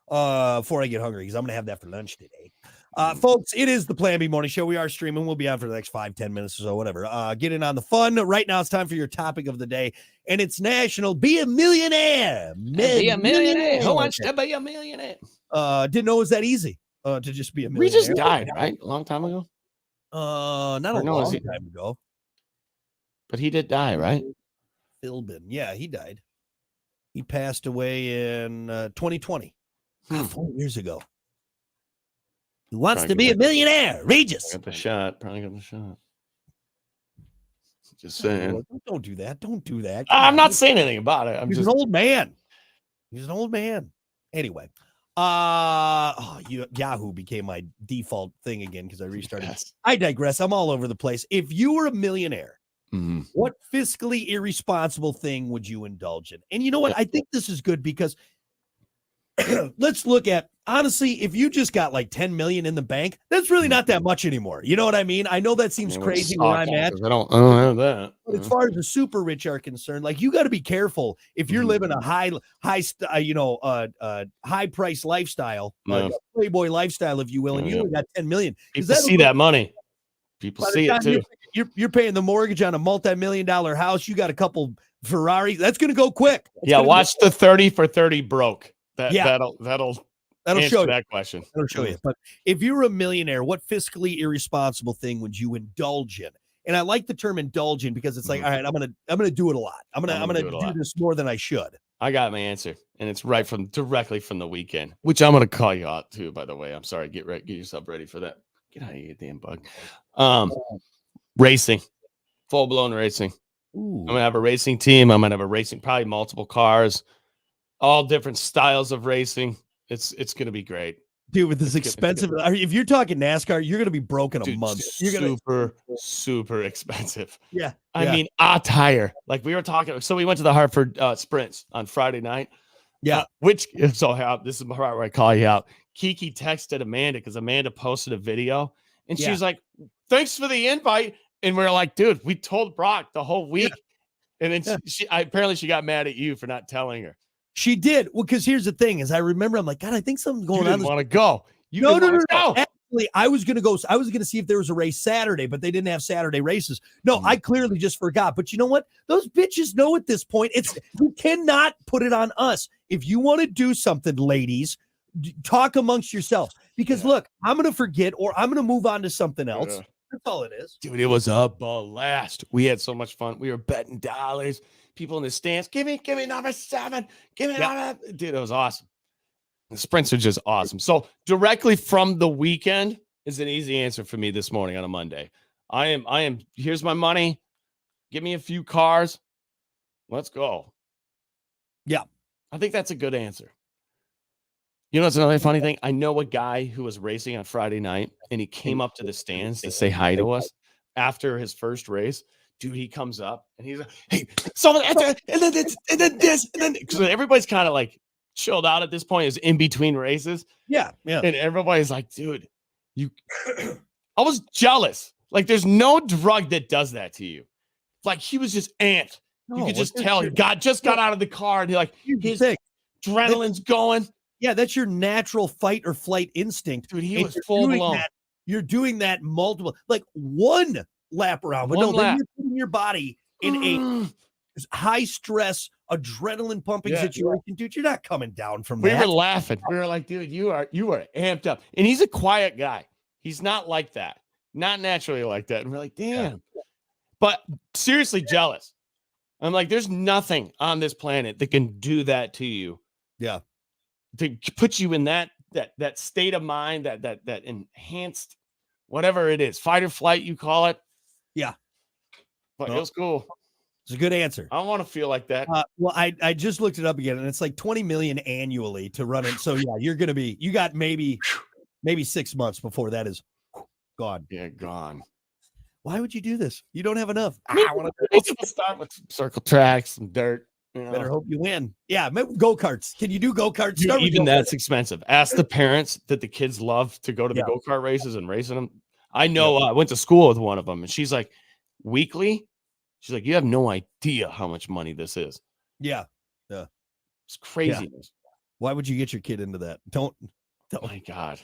before I get hungry, because I'm gonna have that for lunch today. Folks, it is the Plan B Morning Show. We are streaming. We'll be on for the next 5-10 minutes or so, whatever. Get in on the fun. Right now, it's time for your topic of the day, and it's National Be a Millionaire. Be a millionaire. Who wants to be a millionaire? Didn't know it was that easy to just be a millionaire. We just died, right? A long time ago? Not a long time ago. But he did die, right? Philbin. Yeah, he died. He passed away in 2020. 4 years ago. Who wants to be a millionaire? Regis. Probably got the shot. Just saying. Don't do that. Don't do that. I'm not saying anything about it. He's an old man. He's an old man. Anyway. Yahoo became my default thing again because I restarted. Yes. I digress. I'm all over the place. If you were a millionaire, what fiscally irresponsible thing would you indulge in? And you know what? I think this is good because let's look at, honestly, if you just got like 10 million in the bank, that's really not that much anymore. You know what I mean? I know that seems crazy where I'm at. I don't have that. But as far as the super rich are concerned, like you got to be careful if you're living a high price lifestyle, Playboy lifestyle, if you will, and you only got 10 million. People see that money. People By the see it time too. You're paying the mortgage on a multi-million-dollar house. You got a couple Ferraris. That's going to go quick. Yeah, watch the 30 for 30 broke. Yeah. That'll That'll answer show you. that question. That'll show you. But if you were a millionaire, what fiscally irresponsible thing would you indulge in? And I like the term indulge in because it's like, all right, I'm gonna do it a lot. I'm gonna do this more than I should. I got my answer, and it's directly from the weekend, which I'm gonna call you out too. By the way, I'm sorry. Get yourself ready for that. Get out of here, damn bug. Racing, full blown racing. Ooh. I'm gonna have a racing team. I'm gonna have a racing, probably multiple cars, all different styles of racing. It's gonna be great. Dude, with this expensive, if you're talking NASCAR, you're going to be broke in a month. You're super expensive. Yeah. I mean, a tire. Like we were talking. So we went to the Hartford Sprints on Friday night. Yeah. This is the part where I call you out. Kiki texted Amanda because Amanda posted a video and she was like, thanks for the invite. And we are like, dude, we told Brock the whole week. Yeah. And then apparently she got mad at you for not telling her. She did. Well, because here's the thing is I remember I'm like, God, I think something's going on. You didn't want to go. No. Actually, I was going to go. I was going to see if there was a race Saturday, but they didn't have Saturday races. No, I clearly just forgot. But you know what? Those bitches know at this point. You cannot put it on us. If you want to do something, ladies, talk amongst yourselves. Because look, I'm going to forget or I'm going to move on to something else. That's all it is. Dude, it was a blast. We had so much fun. We were betting dollars. People in the stands, give me number 7. Give me number. Dude, it was awesome. The sprints are just awesome. So directly from the weekend is an easy answer for me this morning on a Monday. I am. Here's my money. Give me a few cars. Let's go. Yeah. I think that's a good answer. You know, it's another funny thing. I know a guy who was racing on Friday night and he came up to the stands to say hi to us after his first race. Dude, he comes up and he's like, hey, someone, and then this, and then because everybody's kind of like chilled out at this point, is in between races. Yeah. And everybody's like, dude, I was jealous. Like, there's no drug that does that to you. Like, he was just amped. You could just tell he got out of the car and he like his adrenaline's going. Yeah, that's your natural fight or flight instinct. Dude, he was full blown. You're doing that multiple, like one lap around, but then you're putting your body in a high stress, adrenaline pumping situation. Dude, you're not coming down from that. We were laughing. We were like, dude, you are amped up. And he's a quiet guy. He's not like that. Not naturally like that. And we're like, damn. Yeah. But seriously jealous. I'm like, there's nothing on this planet that can do that to you. Yeah. To put you in that state of mind, that enhanced, whatever it is, fight or flight, you call it. Yeah. But it was cool. It's a good answer. I want to feel like that. Well, I just looked it up again, and it's like 20 million annually to run it. So yeah, you got maybe 6 months before that is gone. Yeah, gone. Why would you do this? You don't have enough. I want to start with circle tracks and dirt. You know? Better hope you win. Yeah, go-karts. Can you do go-karts? Even that's expensive. Ask the parents that the kids love to go to the go-kart races and racing them. I know I went to school with one of them, and she's like, weekly? She's like, you have no idea how much money this is. Yeah. It's craziness. Yeah. Why would you get your kid into that? Don't. Oh my God.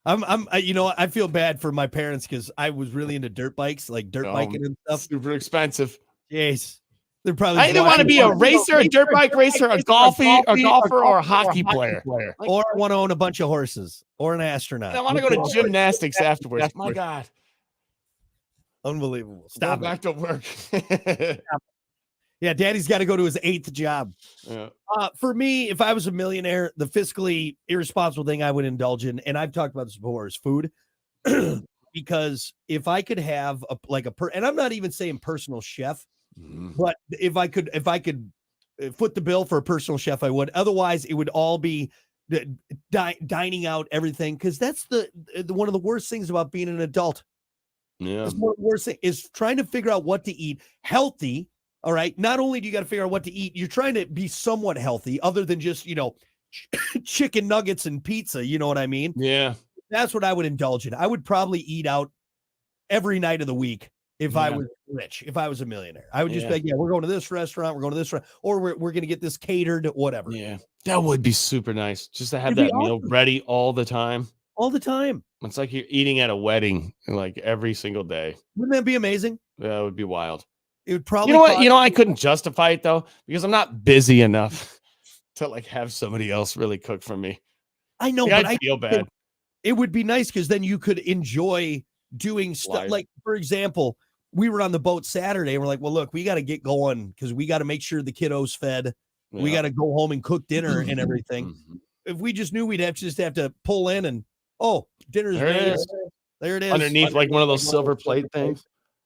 I feel bad for my parents because I was really into dirt bikes, like dirt biking and stuff. Super expensive. Jeez. They're probably. I either want to be a racer, a dirt bike racer, a golfer, or a hockey player. Or I want to own a bunch of horses or an astronaut. I want to go to gymnastics afterwards. My God. Unbelievable. Stop back to work. Yeah, Daddy's got to go to his 8th job. Yeah. For me, if I was a millionaire, the fiscally irresponsible thing I would indulge in, and I've talked about this before, is food. Because if I could have and I'm not even saying personal chef, but if I could foot the bill for a personal chef, I would. Otherwise, it would all be dining out, everything, because that's the one of the worst things about being an adult. Yeah, one of the worst thing is trying to figure out what to eat healthy. All right. Not only do you got to figure out what to eat, you're trying to be somewhat healthy, other than just chicken nuggets and pizza. You know what I mean? Yeah, that's what I would indulge in. I would probably eat out every night of the week. If I was rich, if I was a millionaire, I would just be like, we're going to this restaurant, we're going to this or we're going to get this catered, whatever. Yeah, that would be super nice just to have that meal ready all the time. all the time. It's like you're eating at a wedding like every single day. Wouldn't that be amazing? That would be wild. It would probably. You know what? You know, I couldn't justify it though, because I'm not busy enough to like have somebody else really cook for me. I know, Like, but I feel bad. it would be nice because then you could enjoy doing stuff. Life. Like, for example, we were on the boat Saturday and we're like, well, look, we got to get going because we got to make sure the kiddos fed. We got to go home and cook dinner and everything. Mhm. If we just knew we'd have to pull in and, oh, dinner's There it made. is. There it is. Underneath like one of those silver plate things.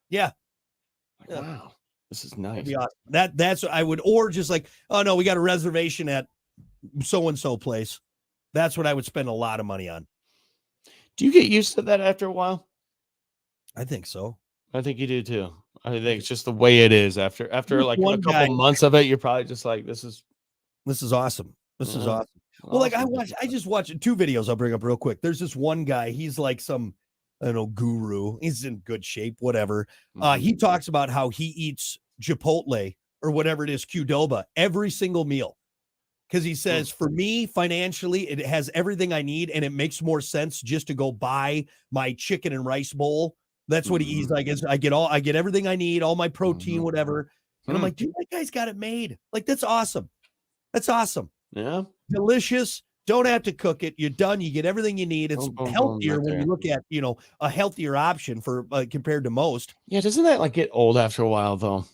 Yeah. Like, Yeah. wow, this is nice. That'd be awesome. That's what I would, or just like, oh no, we got a reservation at so-and-so place. That's what I would spend a lot of money on. Do you get used to that after a while? I think so. I think you do too. I think it's just the way it is after There's like a one couple guy- months of it, you're probably just like, this is awesome. This is Yeah. awesome. Well, like awesome. I just watched 2 videos I'll bring up real quick. There's this one guy, he's like some, I don't know, guru. He's in good shape, whatever. Mhm. He talks about how he eats Chipotle or whatever it is, Qdoba, every single meal. Because he says, for me, financially, it has everything I need, and it makes more sense just to go buy my chicken and rice bowl. That's what he eats. I guess I get everything I need, all my protein, Mhm. whatever. And I'm Hmm. like, dude, that guy's got it made. Like, that's awesome. That's awesome. Yeah. Delicious. Don't have to cook it. You're done. You get everything you need. It's Boom, boom, boom, healthier right when you there. look at, a healthier option for compared to most. Yeah, doesn't that like get old after a while though?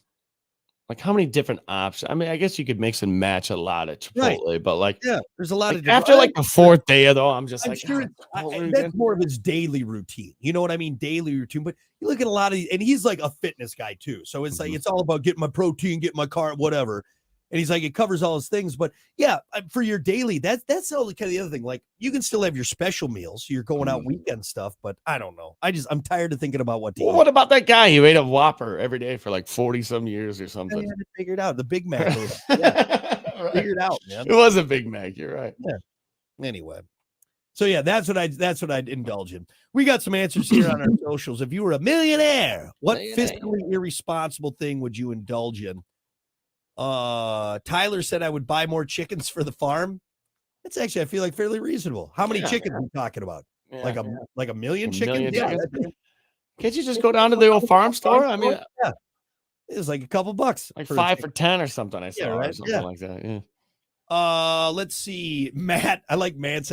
Like how many different options? I mean, I guess you could mix and match a lot at Right. Chipotle, but like, Yeah, there's a lot like of after like the 4th day though, I'm just I'm like, sure "Ah, Chipotle that's again?" more of his daily routine. You know what I mean? Daily routine. But you look at a lot of, and he's like a fitness guy too. So it's like, Mhm. it's all about getting my protein, getting my carb, whatever. And he's like, it covers all his things. But yeah, for your daily, that's all kind of the other thing. Like you can still have your special meals. You're going out Mhm. weekend stuff, but I don't know. I'm tired of thinking about what to Well, eat. what about that guy who ate a Whopper every day for like 40 some years or I something? had it figured out. The Big Mac. Yeah, Right. figured out, man. It was a Big Mac. You're right. Anyway. So yeah, that's what I'd indulge in. We got some answers here on our socials. If you were a millionaire, what fiscally irresponsible thing would you indulge in? Tyler said I would buy more chickens for the farm. That's actually, I feel like, fairly reasonable. How many Yeah. chickens are we talking about? Yeah. Like a million A chickens? million Yeah, chickens? Can't you just go down to the old farm store? I mean, yeah. It's like a couple bucks. like for a 5 chicken. for 10 or something. I saw or right? something Yeah. like that. Yeah. Let's see. Matt, I like Matt's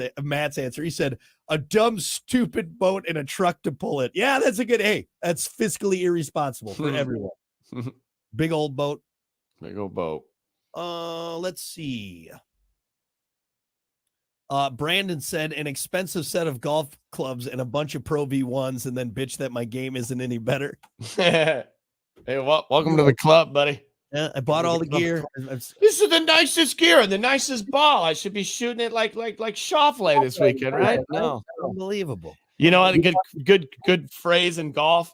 answer. He said a dumb, stupid boat and a truck to pull it. Yeah, that's a good. Hey, that's fiscally irresponsible for everyone. Big old boat. Big old boat. Let's see. Brandon said an expensive set of golf clubs and a bunch of Pro V1s, and then bitch that my game isn't any better. Hey, welcome to the club, buddy. Yeah, I bought all the gear. This is the nicest gear and the nicest ball. I should be shooting it like Schauffele this weekend, right? No. Unbelievable. You know what? A good phrase in golf.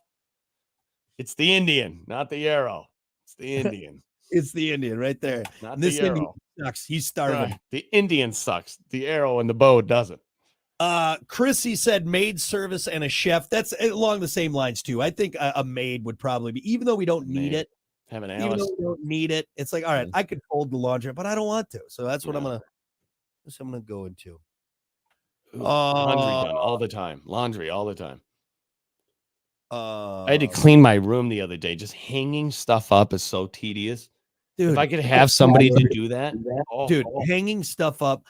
It's the Indian, not the arrow. It's the Indian, It's the Indian right there. not And this the Indian arrow. sucks. He's starving. Right. The Indian sucks. The arrow and the bow doesn't. Chrissy said maid service and a chef. That's along the same lines too. I think a maid would probably be, even though we don't need Maid. it. Have an Even Alice. though we don't need it, it's like, all right, I could fold the laundry, but I don't want to. So that's what I'm gonna go into. Ooh, laundry done all the time. Laundry all the time. I had to Uh, clean my room the other day. Just hanging stuff up is so tedious. dude, If I could have somebody to do that, dude, hanging stuff up.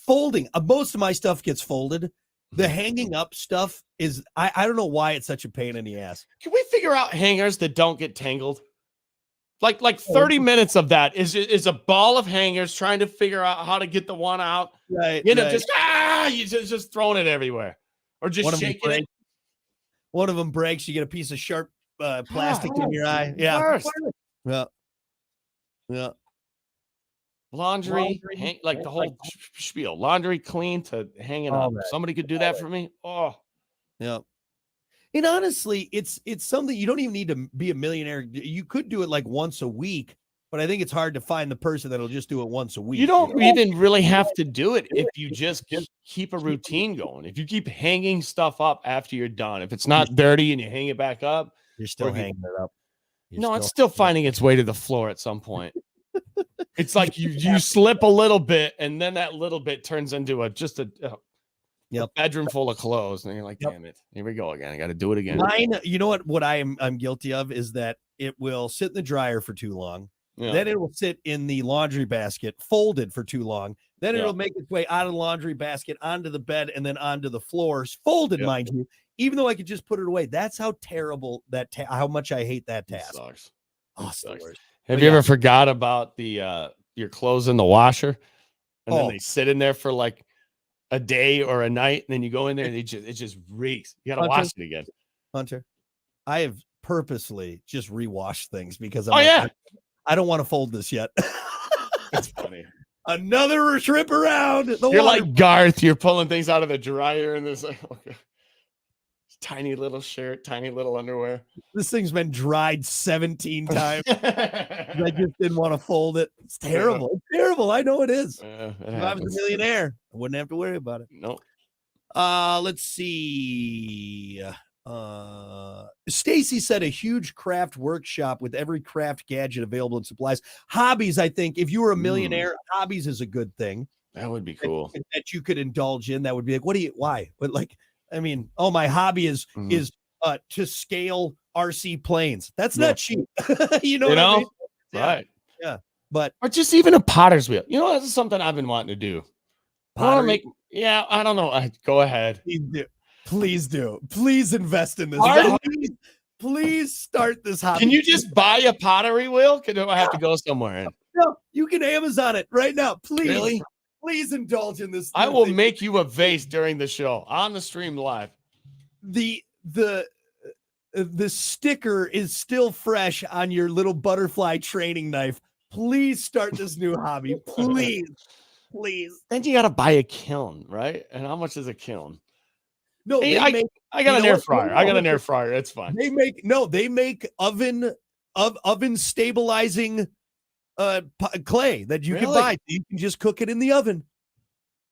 Folding. Most of my stuff gets folded. The hanging up stuff is, I don't know why it's such a pain in the ass. can we figure out hangers that don't get tangled? Like 30 minutes of that is a ball of hangers trying to figure out how to get the one out. Right. You know, you just throwing it everywhere, or just One of them shaking it. breaks. One of them breaks. You get a piece of sharp plastic in your eye. Yeah. Worst. Yeah. Yeah. Laundry, like the whole spiel. Laundry, clean to hanging All up. that. Somebody could do that for me. Oh, Yeah. And honestly, it's something you don't even need to be a millionaire. You could do it like once a week, but I think it's hard to find the person that'll just do it once a week. you don't know? even really have to do it if you just keep a routine going. If you keep hanging stuff up after you're done, if it's not dirty and you hang it back up, You're still or you- hanging it up. no, it's still finding its way to the floor at some point. It's like you slip a little bit, and then that little bit turns into just a Yep. A bedroom full of clothes, and you're like, Yep. damn it, here we go again. I got to do it again. Mine, you know what I'm guilty of is that it will sit in the dryer for too long. Yeah. Then it will sit in the laundry basket folded for too long. Then Yeah. it'll make its way out of the laundry basket onto the bed and then onto the floors, folded, Yeah. mind you, even though I could just put it away. That's how terrible how much I hate that It task. sucks. Oh, It it's the sucks. worst. Have But you yeah. ever forgot about the your clothes in the washer, and then Oh. they sit in there for like a day or a night, and then you go in there and it just reeks. You got to Hunter. wash it again. Hunter, I have purposely just rewashed things because I'm Oh like, yeah, I don't want to fold this yet. that's funny. Another trip around the You're water. like Garth. You're pulling things out of the dryer, and there's like tiny little shirt, tiny little underwear. This thing's been dried 17 times. I just didn't want to fold it. It's terrible. It's terrible. I know it is. It If I was happens. a millionaire, I wouldn't have to worry about it. Nope. Let's see. Stacy said a huge craft workshop with every craft gadget available in supplies. Hobbies, I think, if you were a millionaire, hobbies is a good thing That would be cool. that you could indulge in. That would be like, why? But like, I mean, my hobby is Mhm. to scale RC planes. That's Yeah. not cheap. You know You what I know? mean? Yeah. Right. But Or just even a potter's wheel. You know, that's something I've been wanting to do. I want to pottery, make. Yeah, I don't know. Go ahead. please do. Please do. Please invest in this. Pardon? Please start this hobby. Can you just buy a pottery wheel? Do I have to go somewhere? No, you can Amazon it right now. Please. Really? Please indulge in this. I new will thing. make you a vase during the show on the stream live. the sticker is still fresh on your little butterfly training knife. Please start this new hobby. Please. Please. Then you got to buy a kiln, right? And how much is a kiln? No, Hey, they I make I got You an know air what? fryer. I got an air fryer. It's fine. they make oven stabilizing clay that you can Really? buy. You can just cook it in the oven.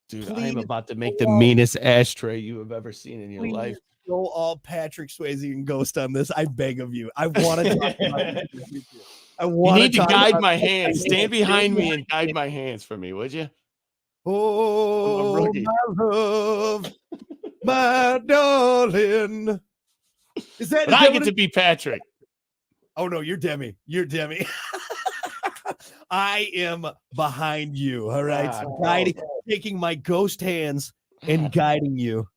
Dude, I am Please. about to make the meanest ashtray you have ever seen in your Please life. go all Patrick Swayze and Ghost on this. I beg of you. I want to talk about it. I You want need to talk guide about my it. hands. Stand behind me and guide my hands for me, would you? Oh, rookie. my love, my darling. Is that But I what get it- to be Patrick. Oh no, you're Demi. You're Demi. I am behind you. All right. Ah, Guiding, taking my ghost hands and guiding you.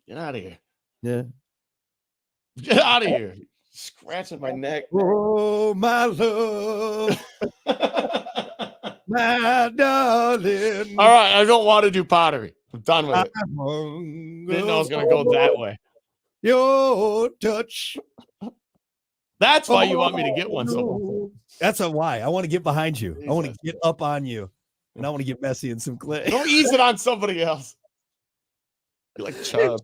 Get out of here. Yeah. Get out of here. Scratching my neck. Oh, my love, my darling. All right, I don't want to do pottery. I'm done with it. Didn't know I was going to go that way. Your touch. That's why you want me to get one. So That's a why. I want to get behind you. I want to Jesus. get up on you. And I want to get messy in some clay. don't ease it on somebody else. You're like Chubb.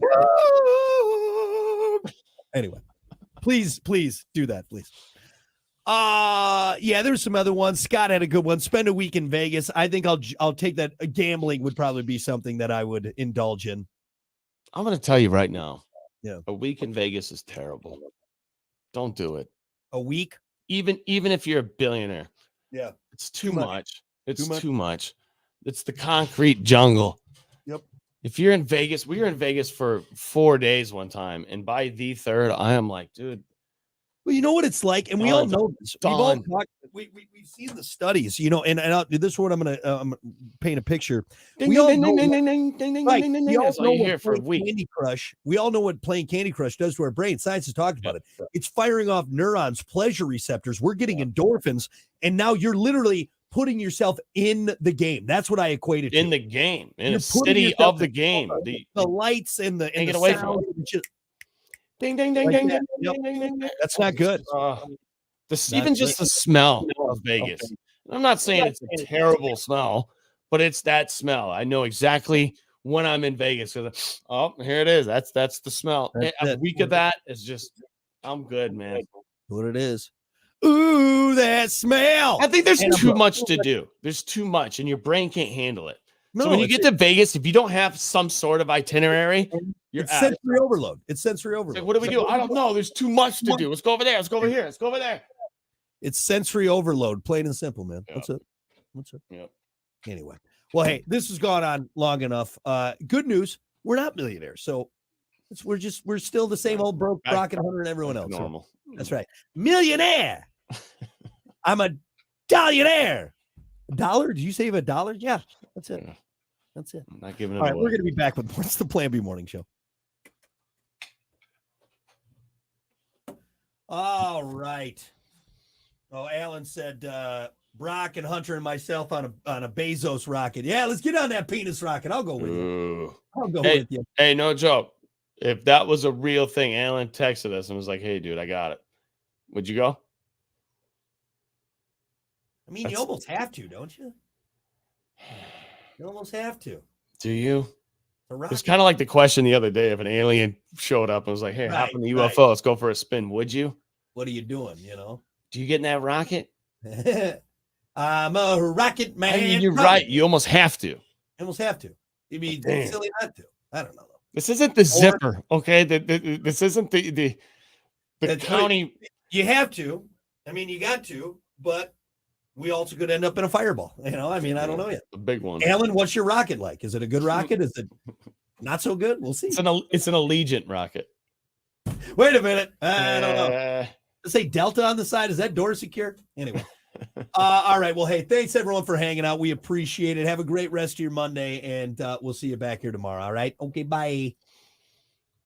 Anyway, please do that, please. Yeah, there's some other ones. Scott had a good one. Spend a week in Vegas. I think I'll take that. Gambling would probably be something that I would indulge in. I'm going to tell you right now. Yeah. A week in Vegas is terrible. Don't do it. A week? Even if you're a billionaire. Yeah. It's too Too much. much. It's Too much. too much. It's the concrete jungle. Yep. If you're in Vegas, we were in Vegas for 4 days one time, and by the third, I am like, dude, Well, you know what it's like, and we all Done. know this. We've all Done. talked, we've seen the studies, and this is what I'm gonna paint a picture. ding, We ding, all ding, know ding, what- ding, ding, ding, ding, Right. ding, ding, We ding. all That's all know you hear what for a playing week. Candy Crush. We all know what playing Candy Crush does to our brain. Science has talked about it. It's firing off neurons, pleasure receptors. We're getting endorphins, and now you're literally putting yourself in the game. That's what I equated In to. the game, in You're a putting city yourself of the in game. The lights and the Can't the get away from sound and just- Ding, ding, ding, Like ding, that. ding, Yep. ding, ding, ding, ding. That's not good. Even just the smell of Vegas. I'm not saying it's a terrible smell, but it's that smell. I know exactly when I'm in Vegas. Oh, here it is. That's the smell. That's A it. week of that is just, I'm good, man. What it is. Ooh, that smell. I think there's And too much to do. There's too much, and your brain can't handle it. No, So when you it's- get to Vegas, if you don't have some sort of itinerary, you're it's out. sensory overload. It's sensory It's overload. like, what do we do? I don't know. There's too much to do. Let's go over there. Let's go over here. Let's go over there. It's sensory overload, plain and simple, man. Yep. That's it. That's it. Yep. Anyway, well, hey, this has gone on long enough. Good news. we're not millionaires. So we're still the same old broke Back- rocket hunter and everyone Back else. to So normal. that's right. Millionaire. I'm a dollionaire. A dollar? Did you save $1? Yeah, that's it. Yeah. That's it. I'm not giving it All right, away. we're going to be back with more. It's the Plan B Morning Show. All right. Oh, Alan said Brock and Hunter and myself on a Bezos rocket. Yeah, let's get on that penis rocket. I'll go with you. Ooh. I'll go Hey. with you. Hey, no joke. If that was a real thing, Alan texted us and was like, "Hey, dude, I got it. Would you go?" I mean, you That's- almost have to, don't you? You almost have to. Do you? The It's rocket. kind of like the question the other day if an alien showed up and was like, "Hey, hop Right, in the right. UFO. Let's go for a spin." Would you? What are you doing? You know. Do you get in that rocket? I'm a rocket man. I mean, you're Come. right. You almost have to. You almost have to. You'd be Damn. silly not to. I don't know. This isn't the zipper, okay? This isn't the That's- county. You have to. I mean, you got to, but we also could end up in a fireball. You know, I mean, I don't know yet. A big one. Alan, what's your rocket like? Is it a good rocket? Is it not so good? We'll see. It's an Allegiant rocket. Wait a minute. I don't know. Uh, Let's say Delta on the side. Is that door secure? Anyway. All right. Well, hey, thanks everyone for hanging out. We appreciate it. Have a great rest of your Monday, and we'll see you back here tomorrow. All right. Okay. Bye.